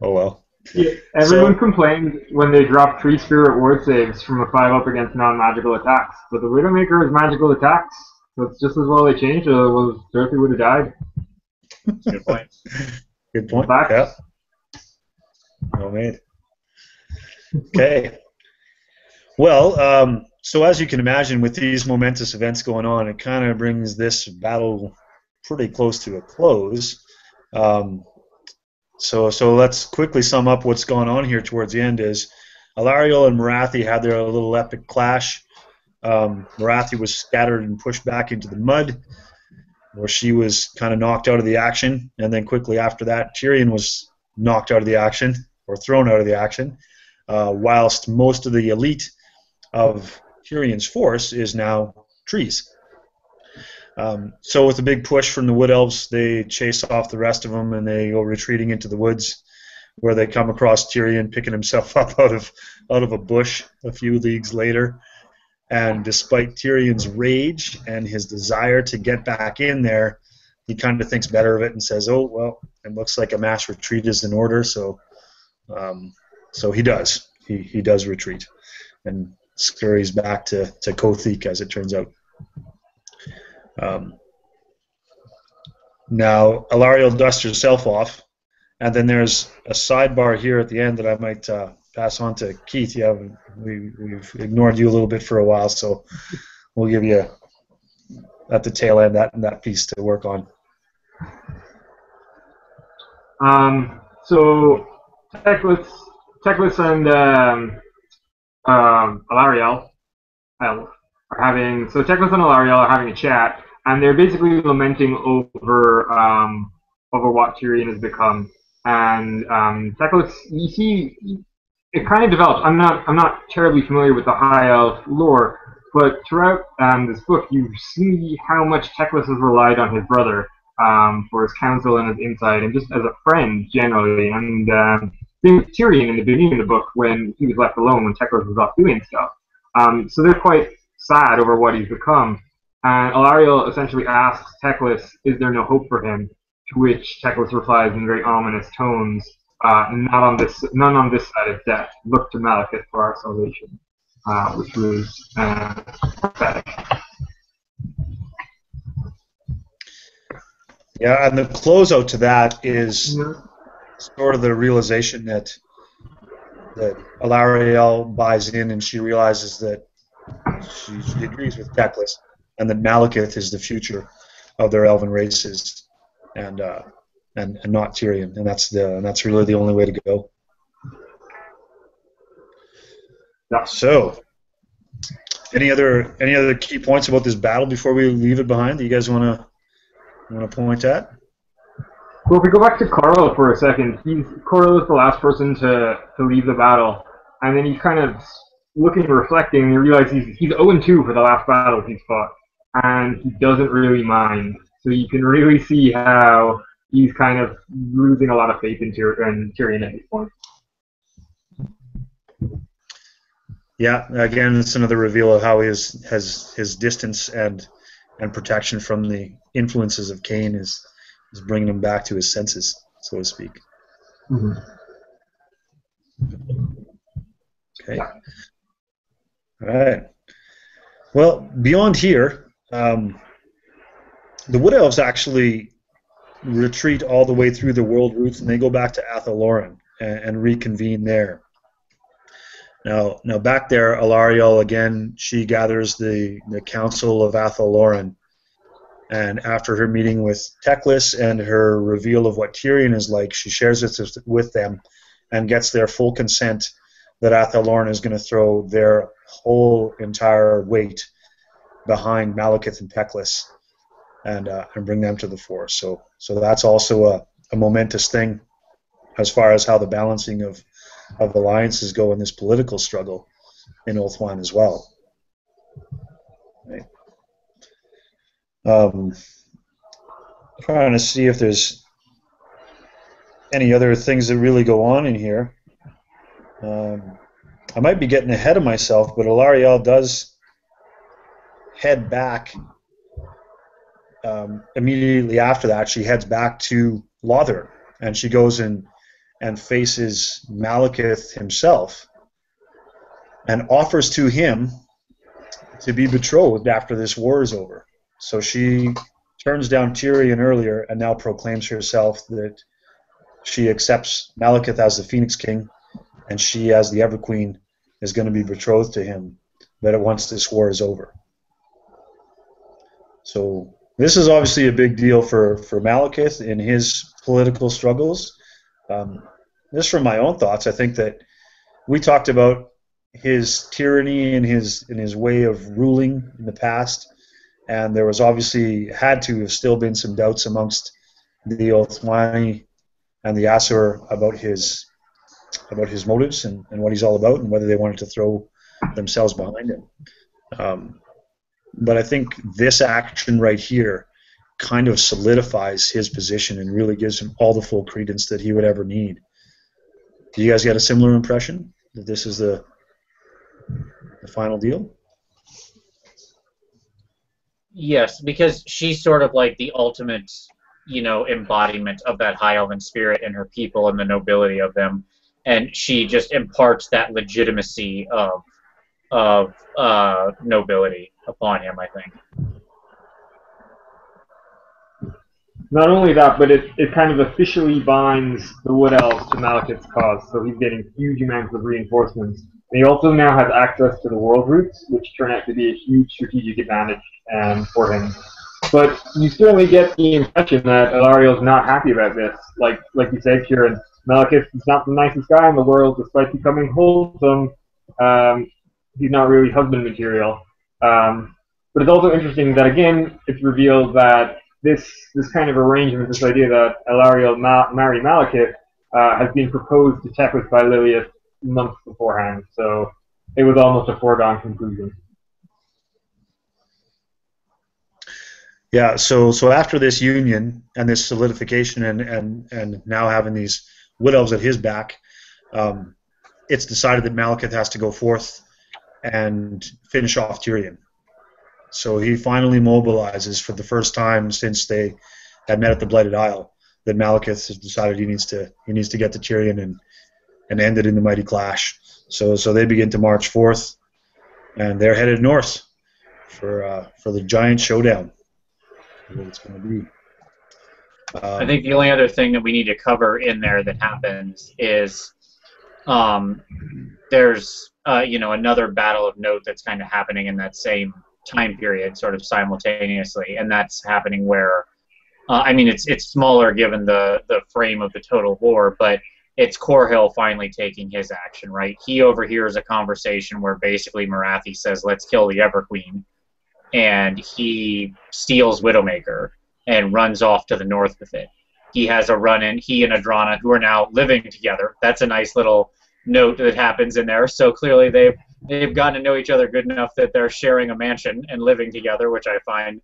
Oh well. Yeah, everyone complained when they dropped Tree Spirit ward saves from a 5-up against non-magical attacks, but the Widowmaker has magical attacks, so it's just as well they changed it, otherwise Durthu would have died. Good point. Good point. Back. Yeah. Well made. Okay. Well, so as you can imagine, with these momentous events going on, it kind of brings this battle pretty close to a close. So let's quickly sum up what's going on here towards the end. Is Alariel and Marathi had their little epic clash. Marathi was scattered and pushed back into the mud, where she was kind of knocked out of the action, and then quickly after that, Tyrion was knocked out of the action, or thrown out of the action, whilst most of the elite of Tyrion's force is now trees. So with a big push from the Wood Elves, they chase off the rest of them, and they go retreating into the woods, where they come across Tyrion picking himself up out of a bush a few leagues later. And despite Tyrion's rage and his desire to get back in there, he kind of thinks better of it and says, "Oh well, it looks like a mass retreat is in order." So he does. He does retreat and scurries back to Kothik, as it turns out. Now Alariel dusts herself off, and then there's a sidebar here at the end that I might pass on to Keith. Yeah, we've ignored you a little bit for a while, so we'll give you at the tail end that piece to work on. So Teclis and Alariel are having. So Teclis and Alariel are having a chat, and they're basically lamenting over what Tyrion has become. And Teclis, you see, it kind of develops. I'm not terribly familiar with the High Elf lore, but throughout this book, you see how much Teclis has relied on his brother for his counsel and his insight, and just as a friend generally. And same with Tyrion in the beginning of the book when he was left alone when Teclis was off doing stuff. So they're quite sad over what he's become. And Alariel essentially asks Teclis, "Is there no hope for him?" To which Teclis replies in very ominous tones, "None on this side of death. Look to Malekith for our salvation," which was pathetic. Yeah, and the closeout to that is sort of the realization that Alariel buys in, and she realizes that she agrees with Teclis, and that Malekith is the future of their elven races, and not Tyrion, and that's really the only way to go. Yeah. So, any other key points about this battle before we leave it behind that you guys want to point at? Well, if we go back to Carl for a second, Carl is the last person to leave the battle, and then he's kind of looking and reflecting, and he realizes he's 0-2 for the last battle he's fought, and he doesn't really mind. So you can really see how he's kind of losing a lot of faith in Tyrion at this point. Yeah, again, it's another reveal of how he has his distance and protection from the influences of Khaine is bringing him back to his senses, so to speak. Mm-hmm. Okay. All right. Well, beyond here, the Wood Elves actually retreat all the way through the world routes, and they go back to Athel Loren and reconvene there. Now back there, Alariel again. She gathers the council of Athel Loren, and after her meeting with Teclis and her reveal of what Tyrion is like, she shares it with them, and gets their full consent that Athel Loren is going to throw their whole entire weight behind Malekith and Teclis, and bring them to the fore. So that's also a momentous thing as far as how the balancing of alliances go in this political struggle in Ulthuan as well. Right. Trying to see if there's any other things that really go on in here. I might be getting ahead of myself, but Alariel does head back immediately after that. She heads back to Lothar, and she goes and faces Malekith himself and offers to him to be betrothed after this war is over. So she turns down Tyrion earlier and now proclaims herself that she accepts Malekith as the Phoenix King, and she, as the Ever Queen, is going to be betrothed to him but once this war is over. So this is obviously a big deal for Malekith in his political struggles. Just from my own thoughts, I think that we talked about his tyranny and his way of ruling in the past, and there was obviously had to have still been some doubts amongst the Ulthuani and the Asur about his motives and what he's all about, and whether they wanted to throw themselves behind him. But I think this action right here kind of solidifies his position and really gives him all the full credence that he would ever need. Do you guys get a similar impression that this is the final deal? Yes, because she's sort of like the ultimate, embodiment of that high elven spirit and her people and the nobility of them, and she just imparts that legitimacy of nobility upon him, I think. Not only that, but it kind of officially binds the Wood Elves to Malekith's cause, so he's getting huge amounts of reinforcements. And he also now has access to the world routes, which turn out to be a huge strategic advantage for him. But you certainly get the impression that Alariel's not happy about this. Like you said, Kieran, Malekith is not the nicest guy in the world, despite becoming wholesome. He's not really husband material. But it's also interesting that, again, it's revealed that this kind of arrangement, this idea that Alariel marry Malekith, has been proposed to Teclis by Lilliath months beforehand. So it was almost a foregone conclusion. Yeah, so after this union and this solidification and now having these Wood Elves at his back, it's decided that Malekith has to go forth and finish off Tyrion. So he finally mobilizes for the first time since they had met at the Blighted Isle. That Malekith has decided he needs to get to Tyrion and end it in the mighty clash. So they begin to march forth, and they're headed north for the giant showdown. What it's going to be. I think the only other thing that we need to cover in there that happens is there's another battle of note that's kind of happening in that same time period, sort of simultaneously, and that's happening where it's smaller given the frame of the total war, but it's Corhill finally taking his action, right? He overhears a conversation where basically Morathi says, "Let's kill the Everqueen," and he steals Widowmaker and runs off to the north with it. He has a run-in, he and Adrana, who are now living together. That's a nice little note that happens in there. So clearly they've gotten to know each other good enough that they're sharing a mansion and living together, which I find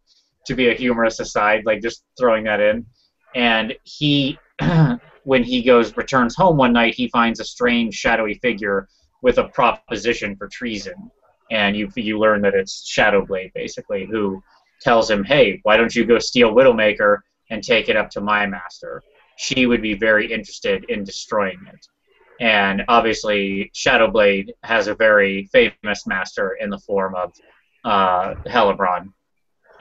to be a humorous aside, like just throwing that in. And he, when he returns home one night, he finds a strange shadowy figure with a proposition for treason. And you learn that it's Shadowblade, basically, who tells him, "Hey, why don't you go steal Widowmaker and take it up to my master? She would be very interested in destroying it." And obviously, Shadowblade has a very famous master in the form of Hellebron.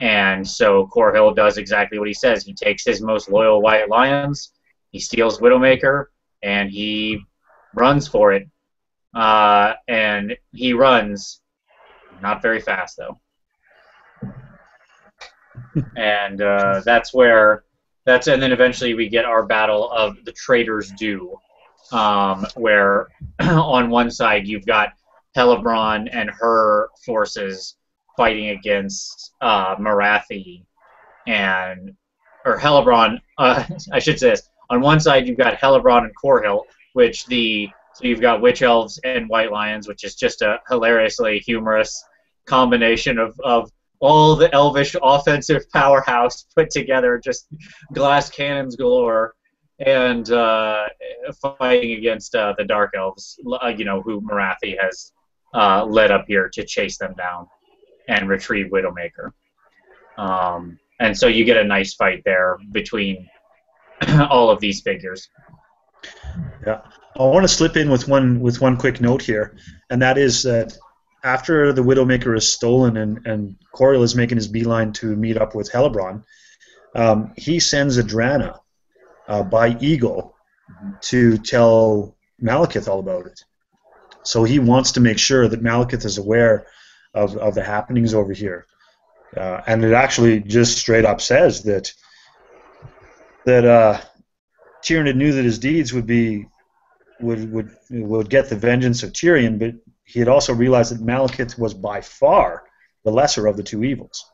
And so Corhill does exactly what he says. He takes his most loyal White Lions, he steals Widowmaker, and he runs for it. and he runs, not very fast though. And and then eventually we get our battle of the Traitors Run, where on one side you've got Helebron and her forces fighting against Marathi or Helebron. I should say this. On one side you've got Helebron and Corhill, so you've got Witch Elves and White Lions, which is just a hilariously humorous combination of all the elvish offensive powerhouse put together, just glass cannons galore, and fighting against the Dark Elves, who Marathi has led up here to chase them down and retrieve Widowmaker. And so you get a nice fight there between all of these figures. Yeah, I want to slip in with one quick note here, and that is that after the Widowmaker is stolen and Corhill is making his beeline to meet up with Helebron, he sends Adrana by Eagle to tell Malekith all about it. So he wants to make sure that Malekith is aware of the happenings over here. And it actually just straight up says that Tyrion knew that his deeds would get the vengeance of Tyrion, but he had also realized that Malekith was by far the lesser of the two evils.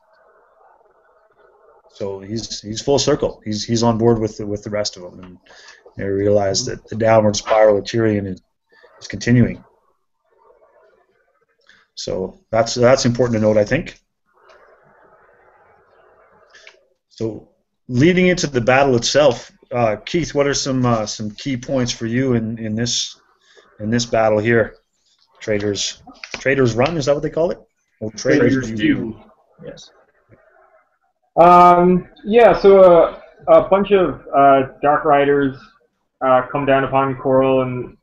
So he's full circle. He's on board with the rest of them, and they realize that the downward spiral of Tyrion is continuing. So that's important to note, I think. So leading into the battle itself, Keith, what are some key points for you in this battle here? Traitors Run, is that what they call it? Oh, Traitors do. Yes. Yeah. So a bunch of Dark Riders come down upon Corhill, and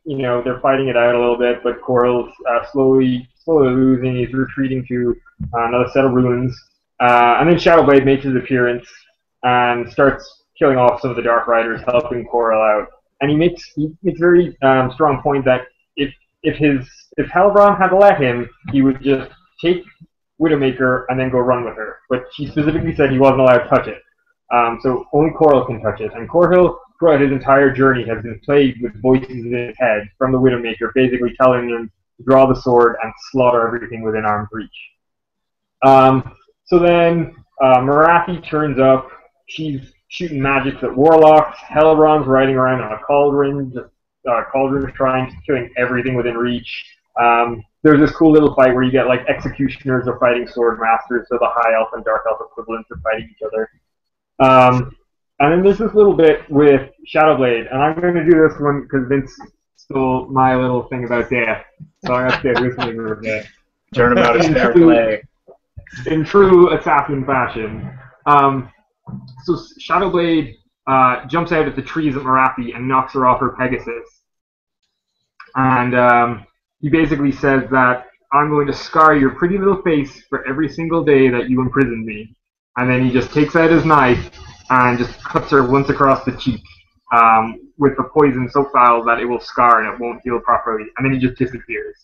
they're fighting it out a little bit, but Corhill's slowly losing. He's retreating to another set of ruins, and then Shadowblade makes his appearance and starts killing off some of the Dark Riders, helping Corhill out. And he makes a very strong point that if Helebron had let him, he would just take Widowmaker and then go run with her. But she specifically said he wasn't allowed to touch it. So only Corhill can touch it. And Corhill, throughout his entire journey, has been plagued with voices in his head from the Widowmaker, basically telling him to draw the sword and slaughter everything within arm's reach. So then Marathi turns up. She's shooting magics at warlocks. Helebron's riding around on a cauldron, killing everything within reach. There's this cool little fight where you get like executioners are fighting sword masters, so the high elf and dark elf equivalents are fighting each other. And then there's this little bit with Shadowblade, and I'm going to do this one because Vince stole my little thing about death, so I'm going to say this one for a bit. Turnabout is fair play. In true assassin fashion. So Shadowblade jumps out at the trees at Marathi and knocks her off her Pegasus. And he basically says that I'm going to scar your pretty little face for every single day that you imprison me. And then he just takes out his knife and just cuts her once across the cheek with the poison so foul that it will scar and it won't heal properly. And then he just disappears.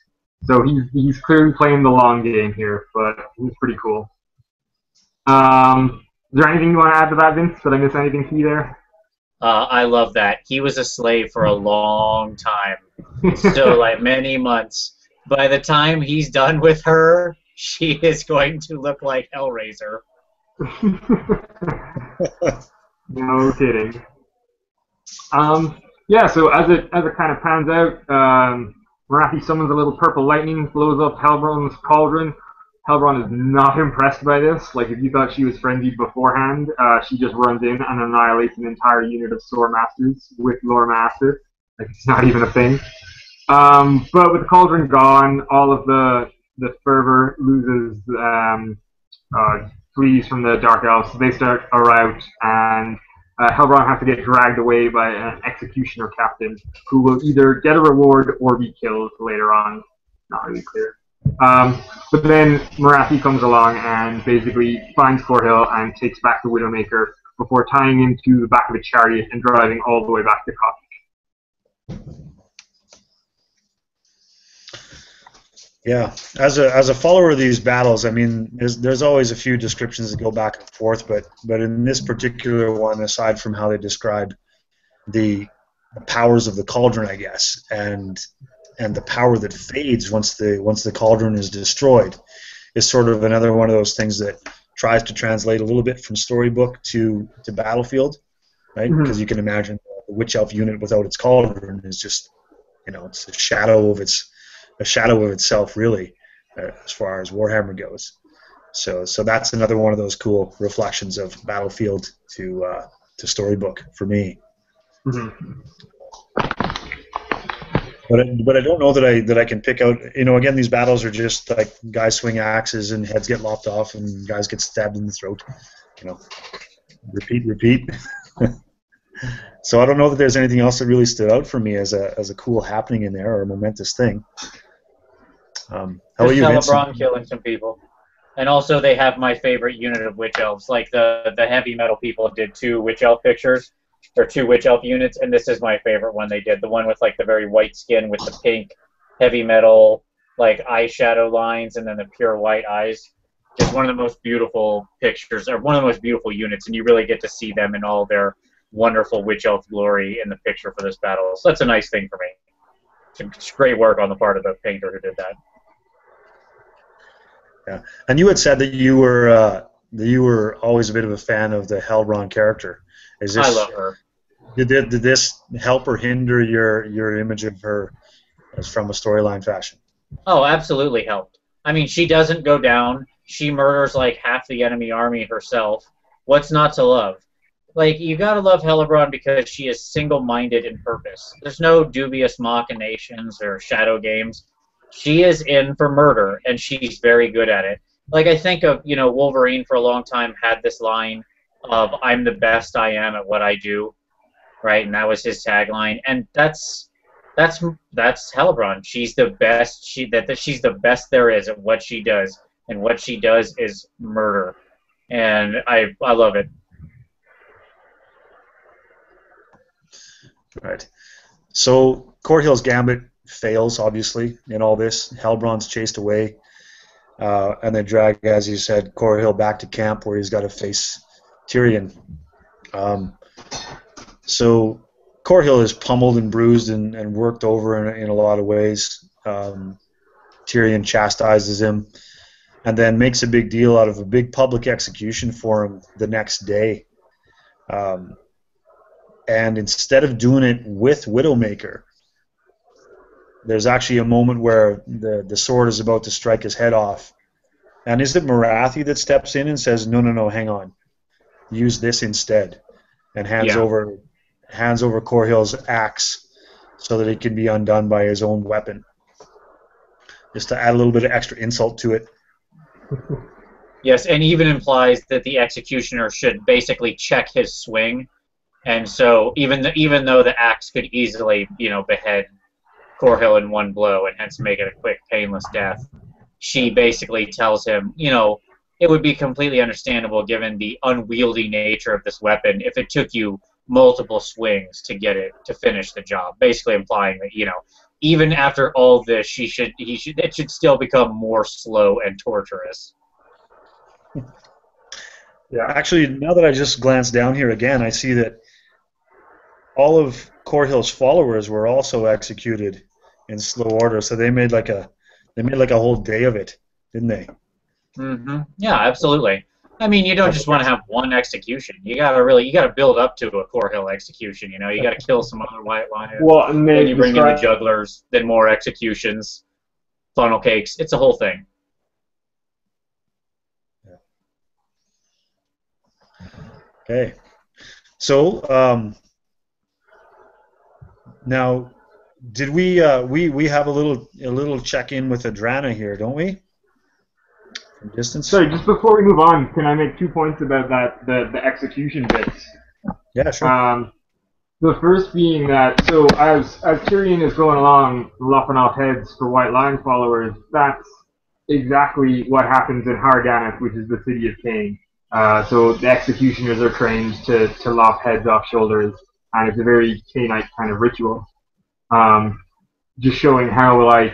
So he's clearly playing the long game here, but he's pretty cool. Is there anything you want to add to that, Vince? Did I miss anything key there? I love that. He was a slave for a long time. So, like, many months. By the time he's done with her, she is going to look like Hellraiser. No kidding. Yeah, so as it kind of pans out, Marathi summons a little purple lightning, blows up Helebron's cauldron. Helebron is not impressed by this. Like, if you thought she was frenzied beforehand, she just runs in and annihilates an entire unit of Sword Masters with Lore Master. Like, it's not even a thing. But with the cauldron gone, all of the fervor loses, flees from the Dark Elves. So they start a rout, and Helebron has to get dragged away by an executioner captain who will either get a reward or be killed later on. Not really clear. But then Marathi comes along and basically finds Corhill and takes back the Widowmaker before tying him to the back of a chariot and driving all the way back to Cottage. Yeah, as a follower of these battles, I mean, there's always a few descriptions that go back and forth, but in this particular one, aside from how they describe the powers of the cauldron, I guess, and the power that fades once the cauldron is destroyed, is sort of another one of those things that tries to translate a little bit from storybook to battlefield, right? Because you can imagine the witch elf unit without its cauldron is just, it's a shadow of itself, really, as far as Warhammer goes. So that's another one of those cool reflections of battlefield to storybook for me. But I don't know that I can pick out. Again, these battles are just like guys swing axes and heads get lopped off and guys get stabbed in the throat. Repeat. So I don't know that there's anything else that really stood out for me as a cool happening in there or a momentous thing. How about you, Vince? Celebron killing some people. And also they have my favorite unit of witch elves. Like the heavy metal people did 2 witch elf pictures, or 2 witch elf units, and this is my favorite one they did. The one with like the very white skin with the pink heavy metal like eyeshadow lines and then the pure white eyes. Just one of the most beautiful pictures, or one of the most beautiful units, and you really get to see them in all their wonderful witch elf glory in the picture for this battle. So that's a nice thing for me. It's great work on the part of the painter who did that. Yeah, and you had said that you were always a bit of a fan of the Helbron character. I love her. Did this help or hinder your image of her as from a storyline fashion? Oh, absolutely helped. I mean, she doesn't go down. She murders like half the enemy army herself. What's not to love? Like, you gotta love Helbron because she is single-minded in purpose. There's no dubious machinations or shadow games. She is in for murder, and she's very good at it. Like, I think of, Wolverine for a long time had this line of, "I'm the best I am at what I do," right? And that was his tagline. And that's Helbron. She's the best. She's the best there is at what she does, and what she does is murder. And I love it. Right. So Corhill's gambit fails, obviously, in all this. Helbron's chased away, and they drag, as you said, Corhill back to camp where he's got to face Tyrion. So Corhill is pummeled and bruised and worked over in a lot of ways. Tyrion chastises him and then makes a big deal out of a big public execution for him the next day. And instead of doing it with Widowmaker, there's actually a moment where the sword is about to strike his head off. And is it Marathi that steps in and says, no, hang on. Use this instead. And hands over Corhill's axe so that it can be undone by his own weapon. Just to add a little bit of extra insult to it. Yes, and even implies that the executioner should basically check his swing. And so even though the axe could easily, behead Corhill in one blow and hence make it a quick, painless death, she basically tells him, it would be completely understandable given the unwieldy nature of this weapon if it took you multiple swings to get it to finish the job. Basically implying that, even after all this, it should still become more slow and torturous. Yeah. Actually, now that I just glanced down here again, I see that all of Corhill's followers were also executed in slow order. So they made like a whole day of it, didn't they? Mm-hmm. Yeah, absolutely. I mean, you don't just want to have one execution. You gotta build up to a Corhill execution. You gotta kill some other White Lions. Well, and then you bring in the jugglers, then more executions, funnel cakes. It's a whole thing. Okay, so now, did we have a little check in with Adrana here, don't we? From distance. Sorry, just before we move on, can I make 2 points about the execution bits? Yeah, sure. The first being that, so as Tyrion is going along lopping off heads for White Lion followers, that's exactly what happens in Harganeth, which is the city of Khaine. So the executioners are trained to lop heads off shoulders, and it's a very Khainite kind of ritual. Just showing how,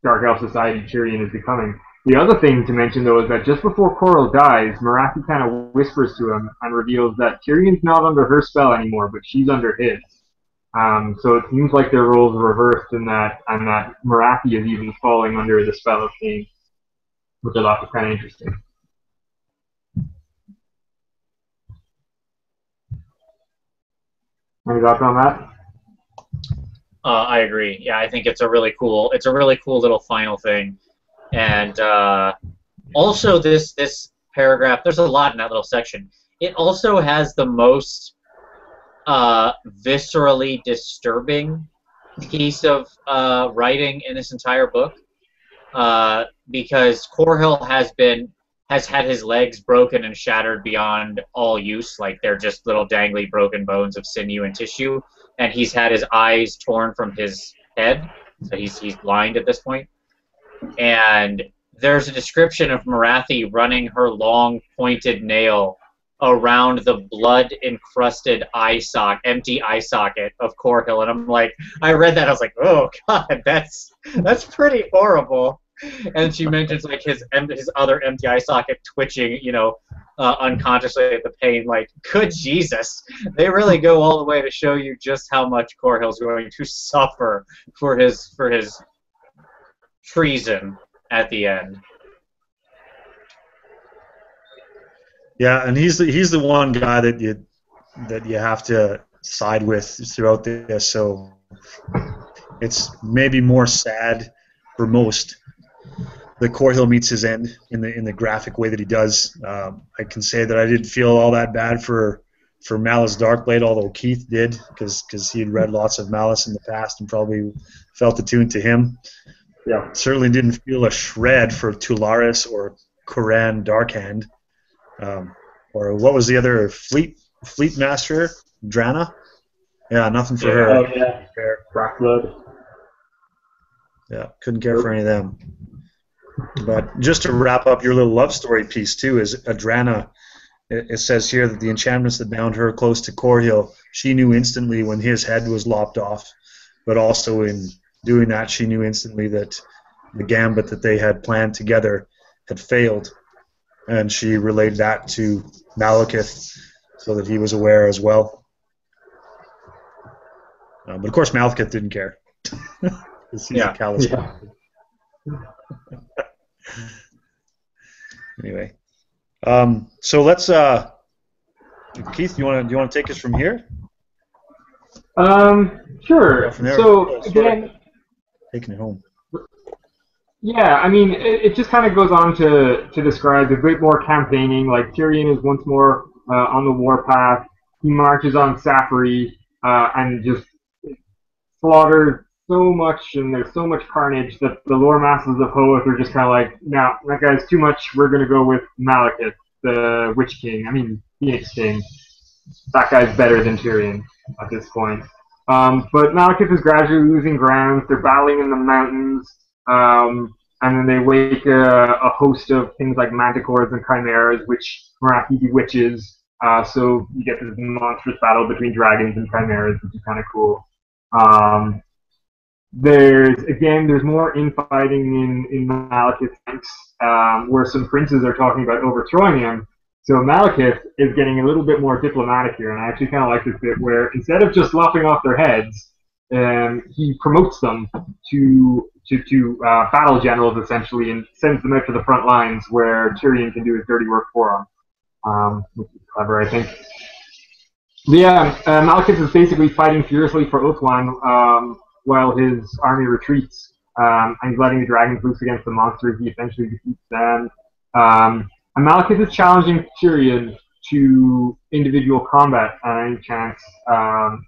Dark Elf society Tyrion is becoming. The other thing to mention, though, is that just before Corel dies, Merathi kind of whispers to him and reveals that Tyrion's not under her spell anymore, but she's under his. So it seems like their roles are reversed in that, and that Merathi is even falling under the spell of Khaine, which I thought was kind of interesting. Any thoughts on that? I agree. Yeah, I think it's a really cool little final thing, and also this paragraph. There's a lot in that little section. It also has the most viscerally disturbing piece of writing in this entire book, because Corhill has had his legs broken and shattered beyond all use, like they're just little dangly broken bones of sinew and tissue, and he's had his eyes torn from his head, so he's blind at this point. And there's a description of Merathi running her long pointed nail around the blood-encrusted empty eye socket of Corhill, and I'm like, I read that, I was like, oh god, that's pretty horrible. And she mentions like his other empty eye socket twitching, unconsciously at the pain. Like, good Jesus, they really go all the way to show you just how much Corhill's going to suffer for his treason at the end. Yeah, and he's the one guy that you have to side with throughout this. So it's maybe more sad for most that Corhill meets his end in the graphic way that he does. I can say that I didn't feel all that bad for Malice Darkblade, although Keith did, because he had read lots of Malice in the past and probably felt attuned to him. Yeah. Certainly didn't feel a shred for Tularis or Koran Darkhand. Or what was the other Fleet Master? Drana? Yeah, nothing for her. Oh, yeah. Blackblood. Yeah, couldn't care for any of them. But just to wrap up your little love story piece, too, is Adrana. It says here that the enchantments that bound her close to Corhill, she knew instantly when his head was lopped off. But also in doing that, she knew instantly that the gambit that they had planned together had failed. And she relayed that to Malekith so that he was aware as well. But of course, Malekith didn't care. He's a callous guy. Anyway, so let's. Keith, do you want to take us from here? Sure. From there, so again, taking it home. Yeah, I mean, it just kind of goes on to describe a bit more campaigning. Like, Tyrion is once more on the warpath. He marches on Safari and just slaughters so much, and there's so much carnage that the lore masters of Hoeth are just kind of like, no, that guy's too much. We're going to go with Malekith, the Witch King. I mean, Phoenix King. That guy's better than Tyrion at this point. But Malekith is gradually losing ground. They're battling in the mountains. And then they wake a host of things like manticores and chimeras, which Merathi bewitches. So you get this monstrous battle between dragons and chimeras, which is kind of cool. There's more infighting in Malekith's ranks, where some princes are talking about overthrowing him. So Malekith is getting a little bit more diplomatic here, and I actually kind of like this bit where instead of just lopping off their heads, he promotes them to battle generals essentially, and sends them out to the front lines where Tyrion can do his dirty work for him, which is clever, I think. But yeah, Malekith is basically fighting furiously for Ulthuan while his army retreats, and he's letting the dragons loose against the monsters. He eventually defeats them. And Malekith is challenging Tyrion to individual combat at any chance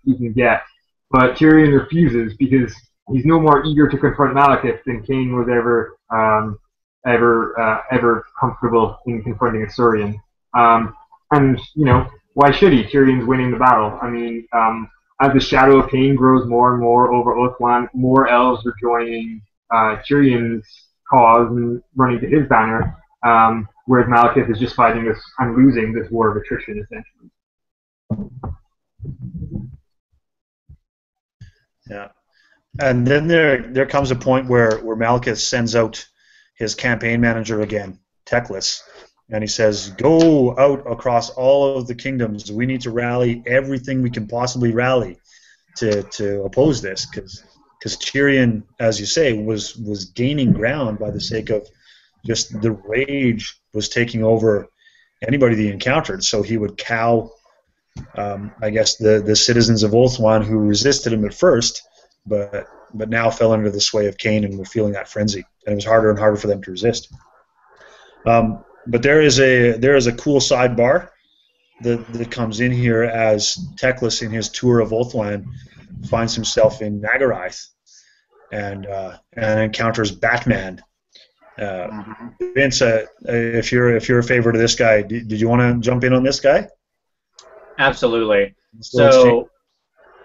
he can get. But Tyrion refuses because he's no more eager to confront Malekith than Khaine was ever comfortable in confronting Asuryan. And, why should he? Tyrion's winning the battle. I mean, as the shadow of Khaine grows more and more over Ulthuan, more elves are joining Tyrion's cause and running to his banner, whereas Malekith is just fighting this and losing this war of attrition, essentially. Yeah. And then there comes a point where Malekith sends out his campaign manager again, Teclis, and he says, "Go out across all of the kingdoms. We need to rally everything we can possibly rally to oppose this, because Tyrion, as you say, was gaining ground by the sake of just the rage was taking over anybody he encountered. So he would cow, I guess, the citizens of Ulthuan who resisted him at first, but now fell under the sway of Khaine and were feeling that frenzy, and it was harder and harder for them to resist. But there is a cool sidebar that comes in here as Teclis, in his tour of Ulthuan, finds himself in Nagarath and encounters Batman. Vince, if you're a favorite of this guy, did you want to jump in on this guy? Absolutely. So,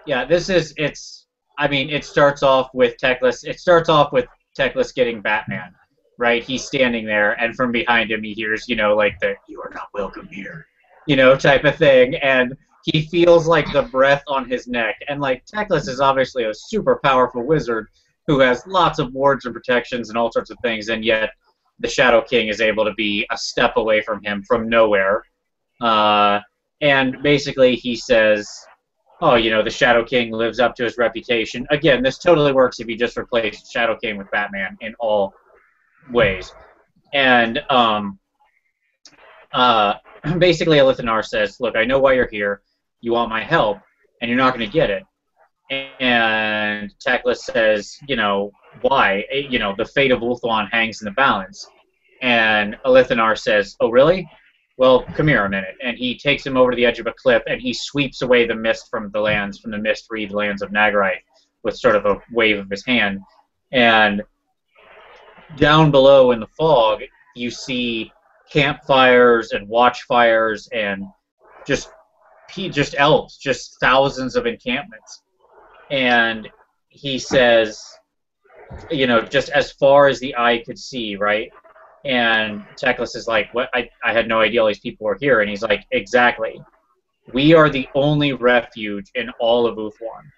yeah, it starts off with Teclis. It starts off with Teclis getting Batman, right? He's standing there, and from behind him he hears, like the "you are not welcome here," type of thing, and he feels like the breath on his neck. And like Teclis is obviously a super powerful wizard who has lots of wards and protections and all sorts of things, and yet the Shadow King is able to be a step away from him from nowhere. And basically he says, "Oh, the Shadow King lives up to his reputation." Again, this totally works if you just replace Shadow King with Batman in all ways. And basically Elithanar says, "Look, I know why you're here. You want my help, and you're not going to get it." And Teclis says, "Why? The fate of Ulthuan hangs in the balance." And Elithanar says, "Oh, really? Well, come here a minute." And he takes him over to the edge of a cliff, and he sweeps away the mist from the mist-wreathed lands of Nagarath with sort of a wave of his hand. And down below in the fog, you see campfires and watchfires and just elves, just thousands of encampments. And he says, just as far as the eye could see, right? And Teclis is like, "What? I had no idea all these people were here." And he's like, "Exactly. We are the only refuge in all of Ulthuan,"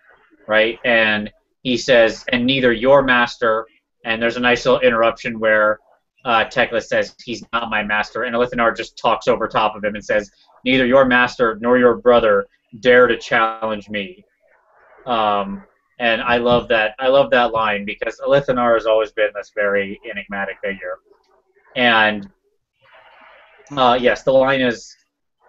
right? And he says, "And neither your master," and there's a nice little interruption where Teclis says, "He's not my master," and Elithanar just talks over top of him and says, "Neither your master nor your brother dare to challenge me." And I love that. I love that line because Elithanar has always been this very enigmatic figure. And yes, the line is,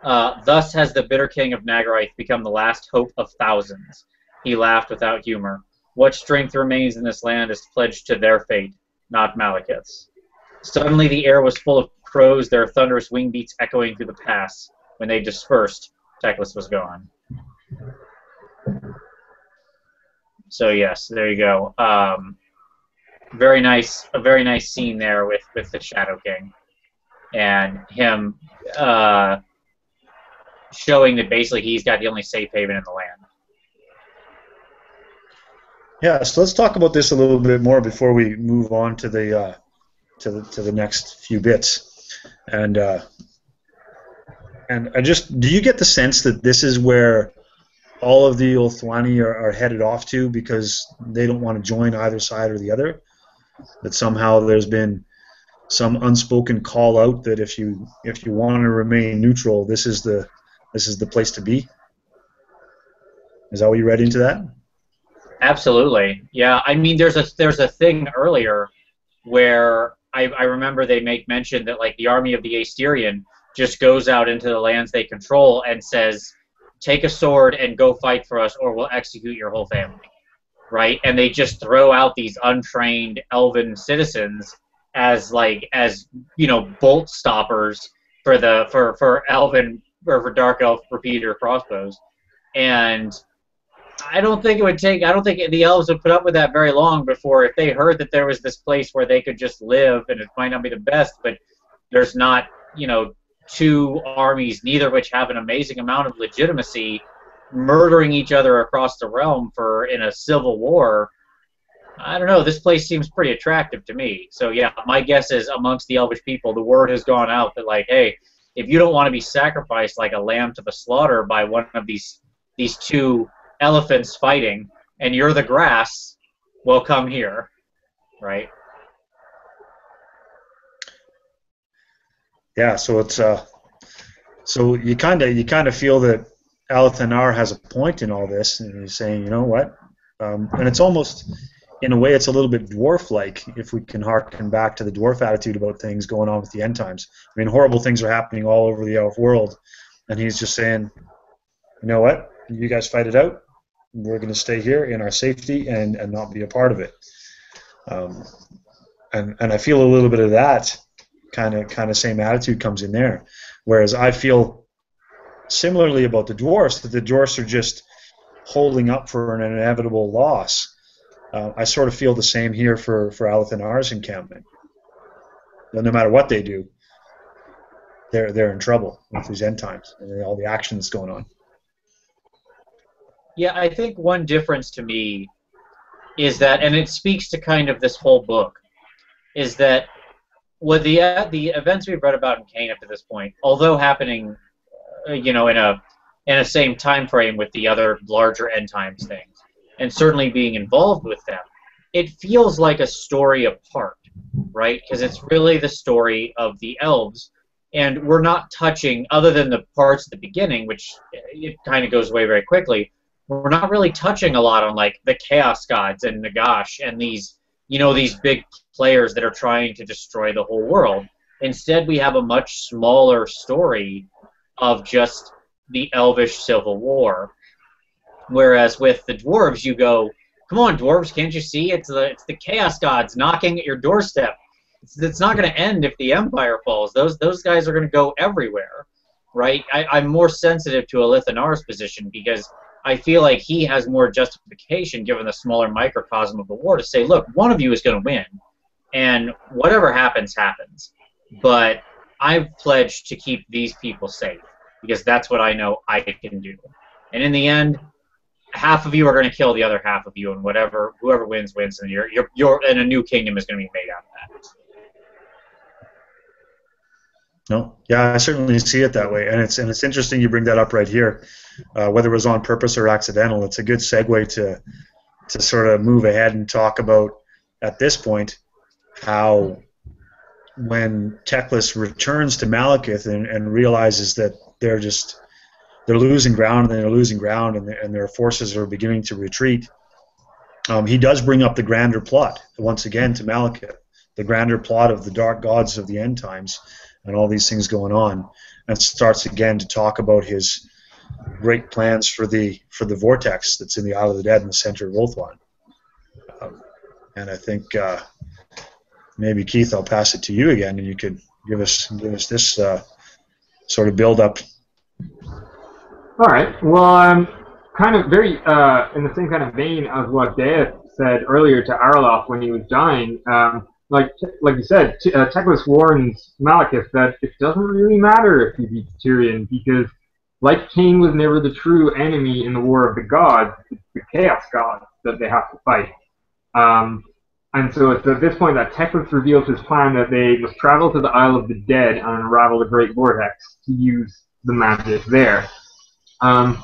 "Thus has the bitter king of Nagarath become the last hope of thousands." He laughed without humor. "What strength remains in this land is pledged to their fate, not Malekith's." Suddenly the air was full of crows, their thunderous wing beats echoing through the pass. When they dispersed, Teclis was gone. So yes, there you go. A very nice scene there with the Shadow King, and him showing that basically he's got the only safe haven in the land. Yeah, so let's talk about this a little bit more before we move on to the next few bits. And do you get the sense that this is where all of the Ulthuani are headed off to because they don't want to join either side or the other? That somehow there's been some unspoken call out that if you want to remain neutral, this is the place to be? Is that what you read into that? Absolutely. Yeah, I mean there's a thing earlier where I remember they make mention that like the army of the Asuryan just goes out into the lands they control and says, "Take a sword and go fight for us or we'll execute your whole family." Right? And they just throw out these untrained elven citizens as bolt stoppers for elven or for dark elf repeater crossbows. And I don't think the elves would put up with that very long before, if they heard that there was this place where they could just live, and it might not be the best, but there's not, two armies, neither of which have an amazing amount of legitimacy, murdering each other across the realm in a civil war. I don't know, this place seems pretty attractive to me. So yeah, my guess is amongst the elvish people, the word has gone out that like, hey, if you don't want to be sacrificed like a lamb to the slaughter by one of these two elephants fighting, and you're the grass, well, come here, right? Yeah, so it's so you kind of feel that Alathanar has a point in all this, and he's saying, you know what, and it's almost, in a way, it's a little bit dwarf-like, if we can harken back to the dwarf attitude about things going on with the end times. I mean, horrible things are happening all over the elf world, and he's just saying, you know what, you guys fight it out. We're going to stay here in our safety and not be a part of it. And I feel a little bit of that kind of same attitude comes in there. Whereas I feel similarly about the dwarfs, that the dwarfs are just holding up for an inevitable loss. I sort of feel the same here for Alathanar's encampment. No matter what they do, they're in trouble with these end times and all the action that's going on. Yeah, I think one difference to me is that, and it speaks to kind of this whole book, is that with the events we've read about in Khaine up to this point, although happening, in a same time frame with the other larger end times things, and certainly being involved with them, it feels like a story apart, right? Because it's really the story of the elves, and we're not touching, other than the parts at the beginning, which it kind of goes away very quickly. We're not really touching a lot on like the Chaos Gods and Nagash and these big players that are trying to destroy the whole world. Instead, we have a much smaller story of just the Elvish Civil War. Whereas with the dwarves, you go, come on, dwarves, can't you see? It's the Chaos Gods knocking at your doorstep. It's not going to end if the Empire falls. Those guys are going to go everywhere, right? I'm more sensitive to Alathanar's position because I feel like he has more justification, given the smaller microcosm of the war, to say, look, one of you is going to win, and whatever happens, happens. But I've pledged to keep these people safe, because that's what I know I can do. And in the end, half of you are going to kill the other half of you, and whoever wins, wins, and and a new kingdom is going to be made out of that. No, yeah, I certainly see it that way, and it's interesting you bring that up right here. Whether it was on purpose or accidental, it's a good segue to sort of move ahead and talk about, at this point, how when Teclis returns to Malekith and realizes that they're losing ground and their forces are beginning to retreat, he does bring up the grander plot once again to Malekith, the grander plot of the dark gods of the end times and all these things going on, and starts again to talk about his great plans for the Vortex that's in the Isle of the Dead in the center of Ulthuan. And I think maybe, Keith, I'll pass it to you again, and you could give us this sort of build up. All right. Well, I'm kind of very in the same kind of vein as what Dave said earlier to Arloff when he was dying. Like you said, Teclis warns Malekith that it doesn't really matter if he beats Tyrion, because like Khaine was never the true enemy in the War of the Gods, it's the Chaos Gods that they have to fight. And so it's at this point that Teclis reveals his plan that they must travel to the Isle of the Dead and unravel the Great Vortex to use the magic there. Now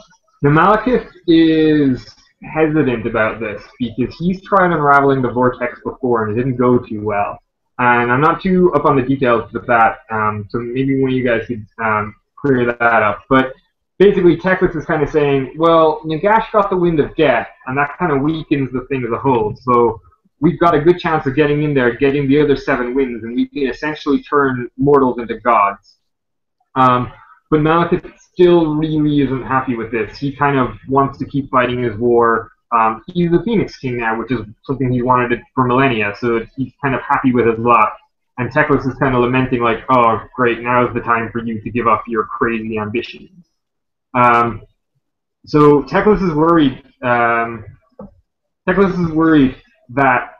Malekith is hesitant about this because he's tried unraveling the Vortex before and it didn't go too well. And I'm not too up on the details of that, so maybe one of you guys could clear that up. But basically, Teclis is kind of saying, well, Nagash got the Wind of Death, and that kind of weakens the thing as a whole. So we've got a good chance of getting in there, getting the other 7 winds, and we can essentially turn mortals into gods. But Malekith still really isn't happy with this. He kind of wants to keep fighting his war. He's the Phoenix King now, which is something he wanted for millennia, so he's kind of happy with his luck. And Teclis is kind of lamenting, like, oh, great, now is the time for you to give up your crazy ambitions. So Teclis is worried. That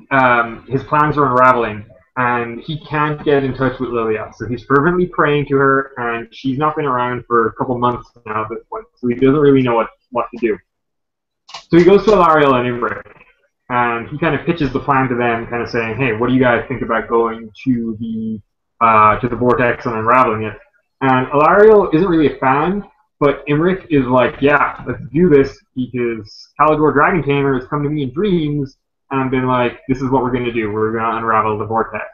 his plans are unraveling, and he can't get in touch with Lilliath. So he's fervently praying to her, and she's not been around for a couple months now at this point, so he doesn't really know what to do. So he goes to Alariel and Imric, and he kind of pitches the plan to them, kind of saying, hey, what do you guys think about going to the Vortex and unraveling it? And Alariel isn't really a fan, but Imric is like, yeah, let's do this, because Calador Dragon Tamer has come to me in dreams and been like, this is what we're going to do. We're going to unravel the Vortex.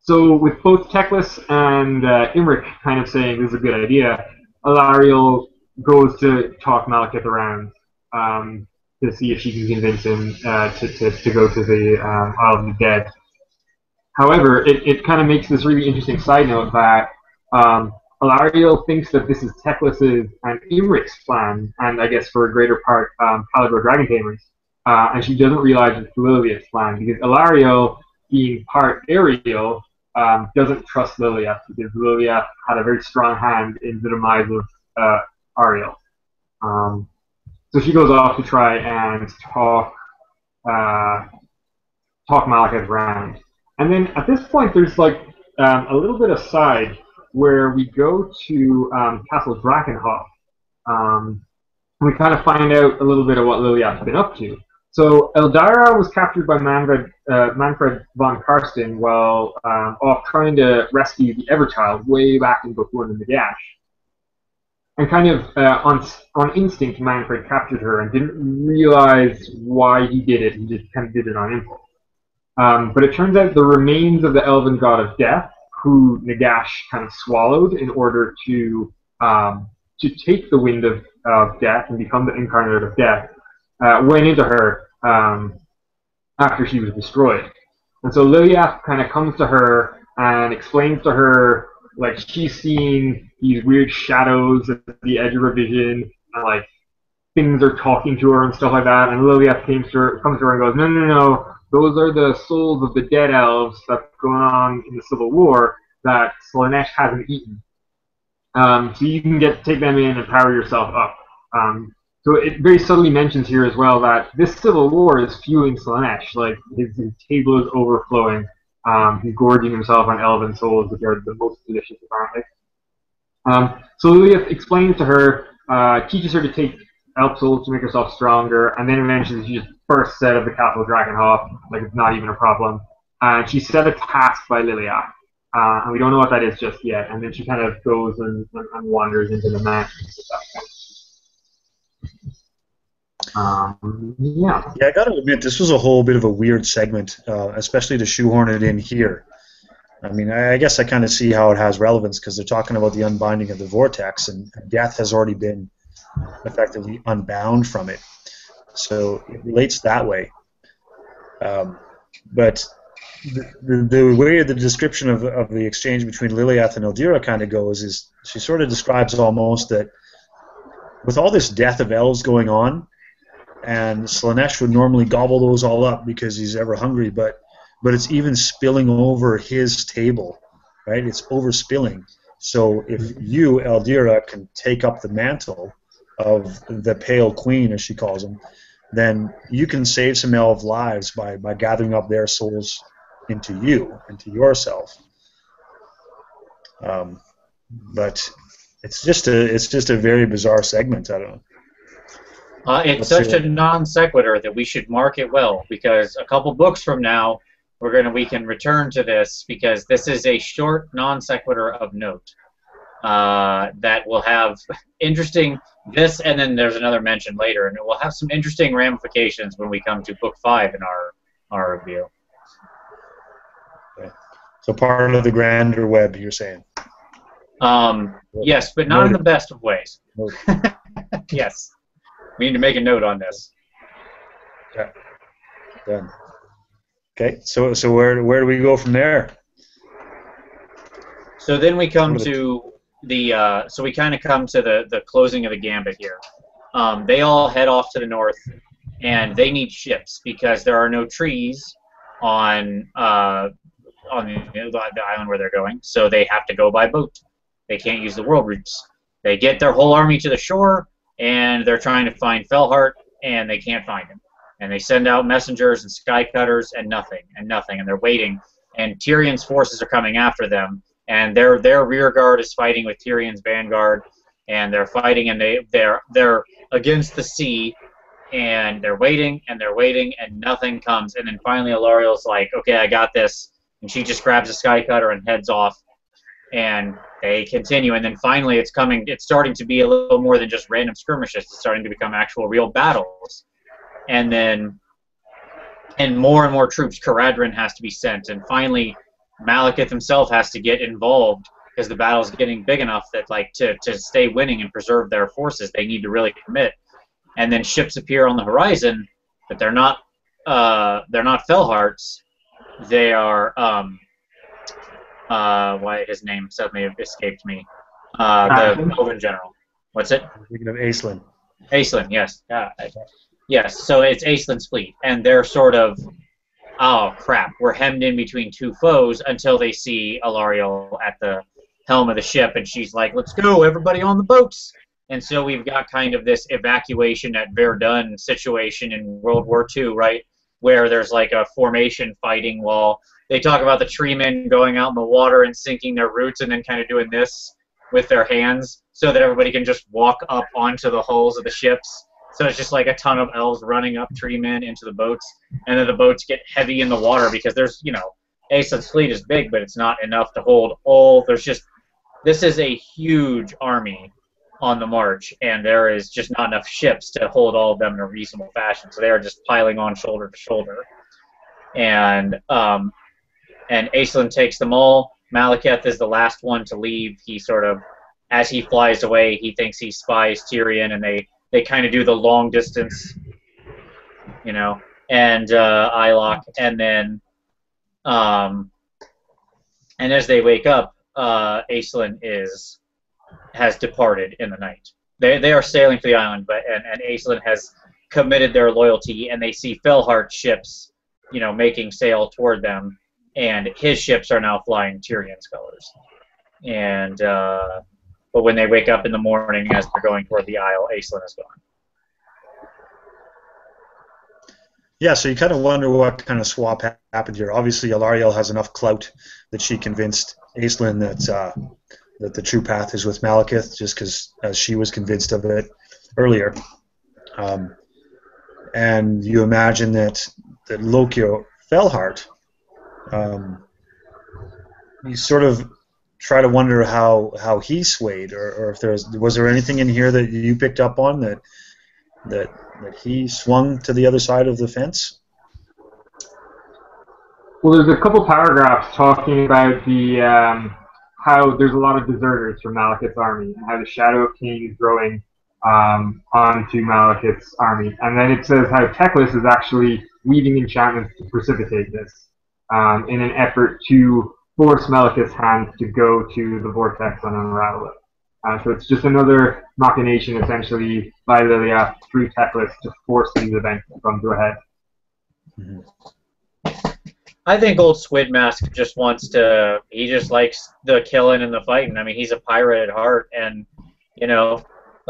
So with both Teclis and Imric kind of saying this is a good idea, Alariel goes to talk Malekith around to see if she can convince him to go to the Isle of the Dead. However, it kind of makes this really interesting side note that Alariel thinks that this is Teclis's and Imric's plan, and I guess for a greater part, Palador Dragon Tamers, and she doesn't realize it's Lilliath's plan, because Alariel, being part Ariel, doesn't trust Lilliath, because Lilliath had a very strong hand in the demise of Ariel. So she goes off to try and talk Malekith around. And then at this point, there's like a little bit aside where we go to Castle Drakenhof. We kind of find out a little bit of what Lilliath's been up to. So Eldara was captured by Manfred von Karsten while off trying to rescue the Everchild way back in Book 1 in the Gash. And kind of on instinct, Manfred captured her and didn't realize why he did it. He just kind of did it on impulse. But it turns out the remains of the elven god of death, who Nagash kind of swallowed in order to take the wind of death and become the incarnate of death, went into her after she was destroyed. And so Lilliath kind of comes to her and explains to her, like, she's seeing these weird shadows at the edge of her vision, and like things are talking to her and stuff like that. And Lilliath comes to her and goes, no, those are the souls of the dead elves that's going on in the Civil War that Slaanesh hasn't eaten. So you can take them in and power yourself up. So it very subtly mentions here as well that this Civil War is fueling Slaanesh. Like, his table is overflowing. He's gorging himself on elven souls, which are the most delicious, apparently. So Lilliath explains to her, teaches her to take elf souls to make herself stronger, and then mentions she just bursts out of the Castle Drakenhof, like it's not even a problem. And she's set a task by Lilliath, and we don't know what that is just yet. And then she kind of goes and wanders into the mansions at that point. Yeah, I got to admit, this was a whole bit of a weird segment, especially to shoehorn it in here. I mean, I guess I kind of see how it has relevance, because they're talking about the unbinding of the Vortex, and death has already been effectively unbound from it. So it relates that way. But the way the description of the exchange between Lilliath and Eldara kind of goes is she sort of describes almost that with all this death of elves going on, and Slaanesh would normally gobble those all up because he's ever hungry, but it's even spilling over his table, right? It's overspilling. So if you, Eldara, can take up the mantle of the Pale Queen, as she calls him, then you can save some elf lives by gathering up their souls into you, into yourself. But it's just a very bizarre segment. I don't know. It's such a non sequitur that we should mark it well, because a couple books from now we can return to this, because this is a short non sequitur of note that will have interesting and then there's another mention later, and it will have some interesting ramifications when we come to book 5 in our review. Okay. So part of the grander web, you're saying? Yes, but not in the best of ways. Yes. We need to make a note on this. Okay. Done. Okay. So where do we go from there? So then we come to the we kind of come to the closing of the gambit here. They all head off to the north, and they need ships because there are no trees on the island where they're going. So they have to go by boat. They can't use the world routes. They get their whole army to the shore, and they're trying to find Fellheart, and they can't find him. And they send out messengers and skycutters, and nothing, and they're waiting. And Tyrion's forces are coming after them, and their rear guard is fighting with Tyrion's vanguard, and they're fighting, and they're against the sea, and they're waiting, and nothing comes. And then finally Alariel's like, okay, I got this, and she just grabs a skycutter and heads off, and they continue, and then finally it's starting to be a little more than just random skirmishes. It's starting to become actual real battles. and more troops. Caradhran has to be sent, and finally Malekith himself has to get involved because the battle's getting big enough that like to stay winning and preserve their forces, they need to really commit. And then ships appear on the horizon, but they're not Fellhearts. They are why his name suddenly escaped me. The Elven general. What's it? I'm thinking of Aisling. Aisling, yes. Yes, so it's Aislin's fleet, and they're sort of, oh crap, we're hemmed in between two foes until they see Alariel at the helm of the ship, and she's like, let's go, everybody on the boats. And so we've got kind of this evacuation at Verdun situation in World War II, right, where there's like a formation fighting while they talk about the treemen going out in the water and sinking their roots and then kind of doing this with their hands so that everybody can just walk up onto the hulls of the ships. So it's just like a ton of elves running up treemen into the boats, and then the boats get heavy in the water because there's, Aeson's fleet is big, but it's not enough to hold all. This is a huge army on the march, and there is just not enough ships to hold all of them in a reasonable fashion. So they are just piling on shoulder to shoulder, and Aisling takes them all. Malekith is the last one to leave. He sort of, as he flies away, he thinks he spies Tyrion, and they kind of do the long distance, and Eilok, and then, and as they wake up, Aisling has departed in the night. They are sailing for the island, and Aisling has committed their loyalty, and they see Fellheart ships, making sail toward them, and his ships are now flying Tyrion's colors. And but when they wake up in the morning as they're going toward the Isle, Aisling is gone. Yeah, so you kind of wonder what kind of swap happened here. Obviously, Alariel has enough clout that she convinced Aisling that the true path is with Malekith, just because as she was convinced of it earlier. And you imagine that Lokio Fellheart, you sort of try to wonder how he swayed, or if was there anything in here that you picked up on that he swung to the other side of the fence? Well, there's a couple paragraphs talking about the how there's a lot of deserters from Malekith's army, and how the shadow of Khaine is growing onto Malekith's army. And then it says how Teclis is actually weaving enchantments to precipitate this in an effort to force Malekith's hand to go to the Vortex and unravel it. So it's just another machination, essentially, by Lilliath through Teclis to force these events to come to a head. Mm-hmm. I think old Squidmask just he just likes the killing and the fighting. I mean, he's a pirate at heart, and,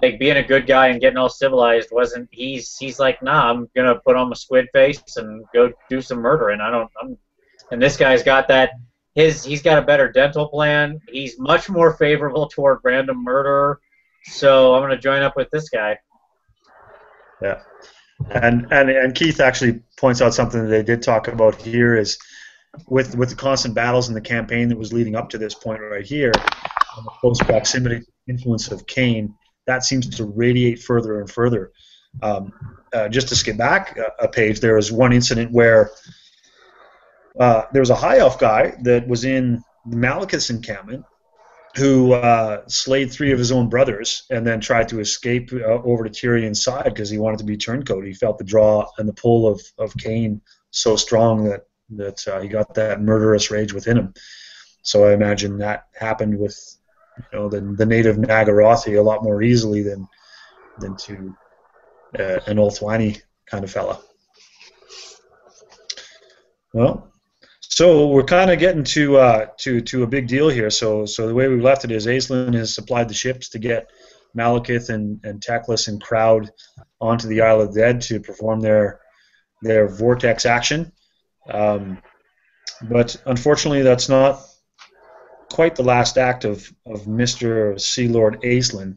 like being a good guy and getting all civilized he's like, nah, I'm going to put on my squid face and go do some murdering. And this guy's got that. He's got a better dental plan. He's much more favorable toward random murder. So I'm going to join up with this guy. Yeah, and Keith actually points out something that they did talk about here is with the constant battles in the campaign that was leading up to this point right here, and the close proximity influence of Khaine, that seems to radiate further and further. Just to skip back a page, there was one incident where there was a high elf guy that was in Malekith's encampment who slayed 3 of his own brothers and then tried to escape over to Tyrion's side because he wanted to be turncoat. He felt the draw and the pull of Khaine so strong that he got that murderous rage within him. So I imagine that happened with the native Nagarothi a lot more easily than to an Ulthuani kind of fella. Well, so we're kind of getting to a big deal here. So the way we've left it is Aisling has supplied the ships to get Malekith and Teclis and Crowd onto the Isle of the Dead to perform their Vortex action. But unfortunately, that's not quite the last act of Mr. Sea Lord Aisling.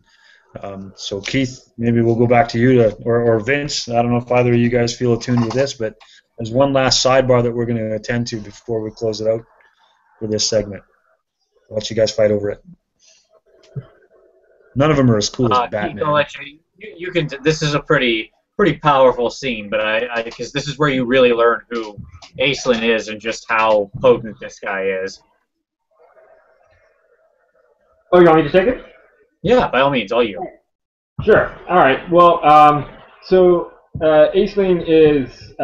So Keith, maybe we'll go back to you or Vince. I don't know if either of you guys feel attuned to this, but there's one last sidebar that we're going to attend to before we close it out for this segment. I'll let you guys fight over it. None of them are as cool as Batman. You can. This is a pretty pretty powerful scene. But because this is where you really learn who Aisling is and just how potent this guy is. Oh, you want me to take it? Yeah, by all means, all you. Sure. All right. Well, so Aisling is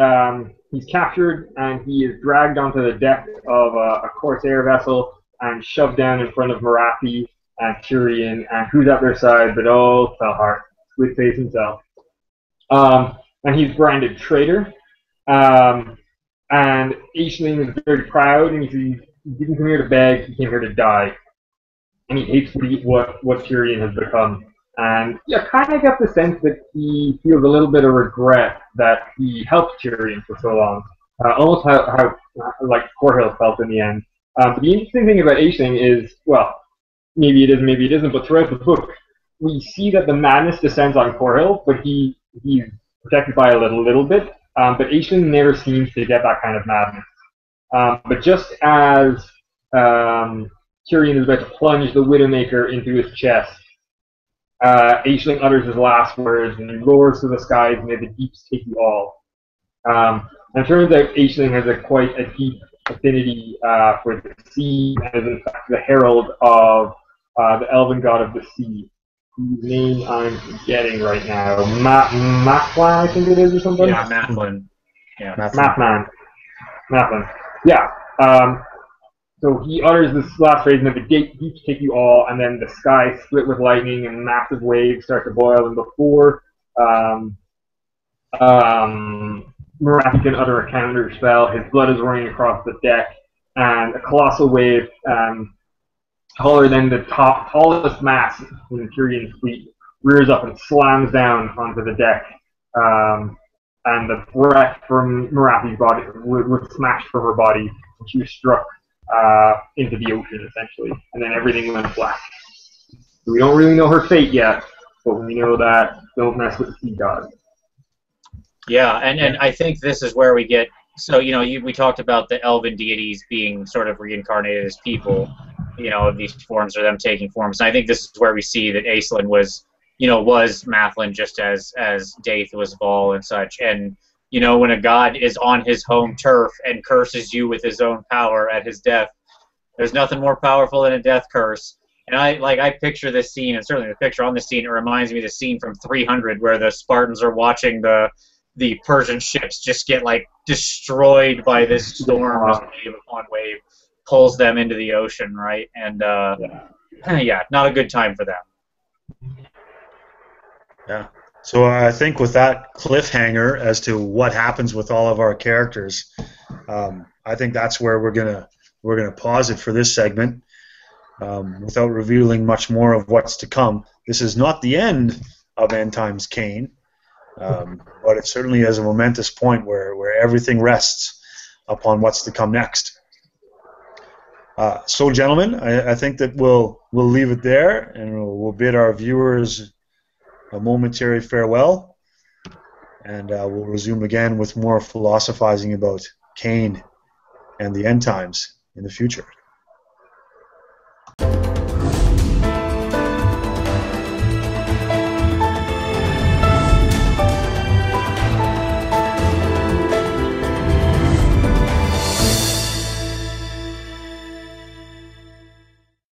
he's captured and he is dragged onto the deck of a Corsair vessel and shoved down in front of Marathi and Tyrion, and who's at their side but old Felhart, Squidface himself. And he's branded traitor. And Aisling is very proud, and he didn't come here to beg, he came here to die. And he hates what Tyrion has become. And you kind of get the sense that he feels a little bit of regret that he helped Tyrion for so long. Almost how like Corhill felt in the end. But the interesting thing about Aisling is, well, maybe it is, maybe it isn't, but throughout the book, we see that the madness descends on Corhill, but he's protected by a little bit. But Aisling never seems to get that kind of madness. But just as Tyrion is about to plunge the Widowmaker into his chest, Aisling utters his last words, and he roars to the skies, "May the deeps take you all." And it turns out Aisling has quite a deep affinity for the sea, and is in fact the herald of the elven god of the sea, whose name I'm forgetting right now. Mathlan, I think it is, or something? Yeah, Mathlan. Yeah. Mathlan. Yeah. So he utters this last phrase, and then the deeps take you all, and then the sky split with lightning, and massive waves start to boil. And before Marathi can utter a counter spell, his blood is running across the deck, and a colossal wave, taller than the tallest mast in Tyrion's fleet, rears up and slams down onto the deck. And the breath from Marathi's body was smashed from her body, and she was struck into the ocean, essentially, and then everything went black. So we don't really know her fate yet, but we know that don't mess with the sea god. Yeah, and I think this is where we get, so, we talked about the elven deities being sort of reincarnated as people, these forms are them taking forms, and I think this is where we see that Aisling was Mathlan, just as Daith was Vol and such, and when a god is on his home turf and curses you with his own power at his death, there's nothing more powerful than a death curse. And I picture this scene, and certainly the picture on the scene, it reminds me of the scene from 300 where the Spartans are watching the Persian ships just get destroyed by this storm as wave upon wave pulls them into the ocean, right? And yeah, not a good time for them. Yeah. So I think with that cliffhanger as to what happens with all of our characters, I think that's where we're gonna pause it for this segment, without revealing much more of what's to come. This is not the end of End Times Khaine, but it certainly is a momentous point where everything rests upon what's to come next. So, gentlemen, I think that we'll leave it there, and we'll bid our viewers a momentary farewell, and we'll resume again with more philosophizing about Khaine and the end times in the future.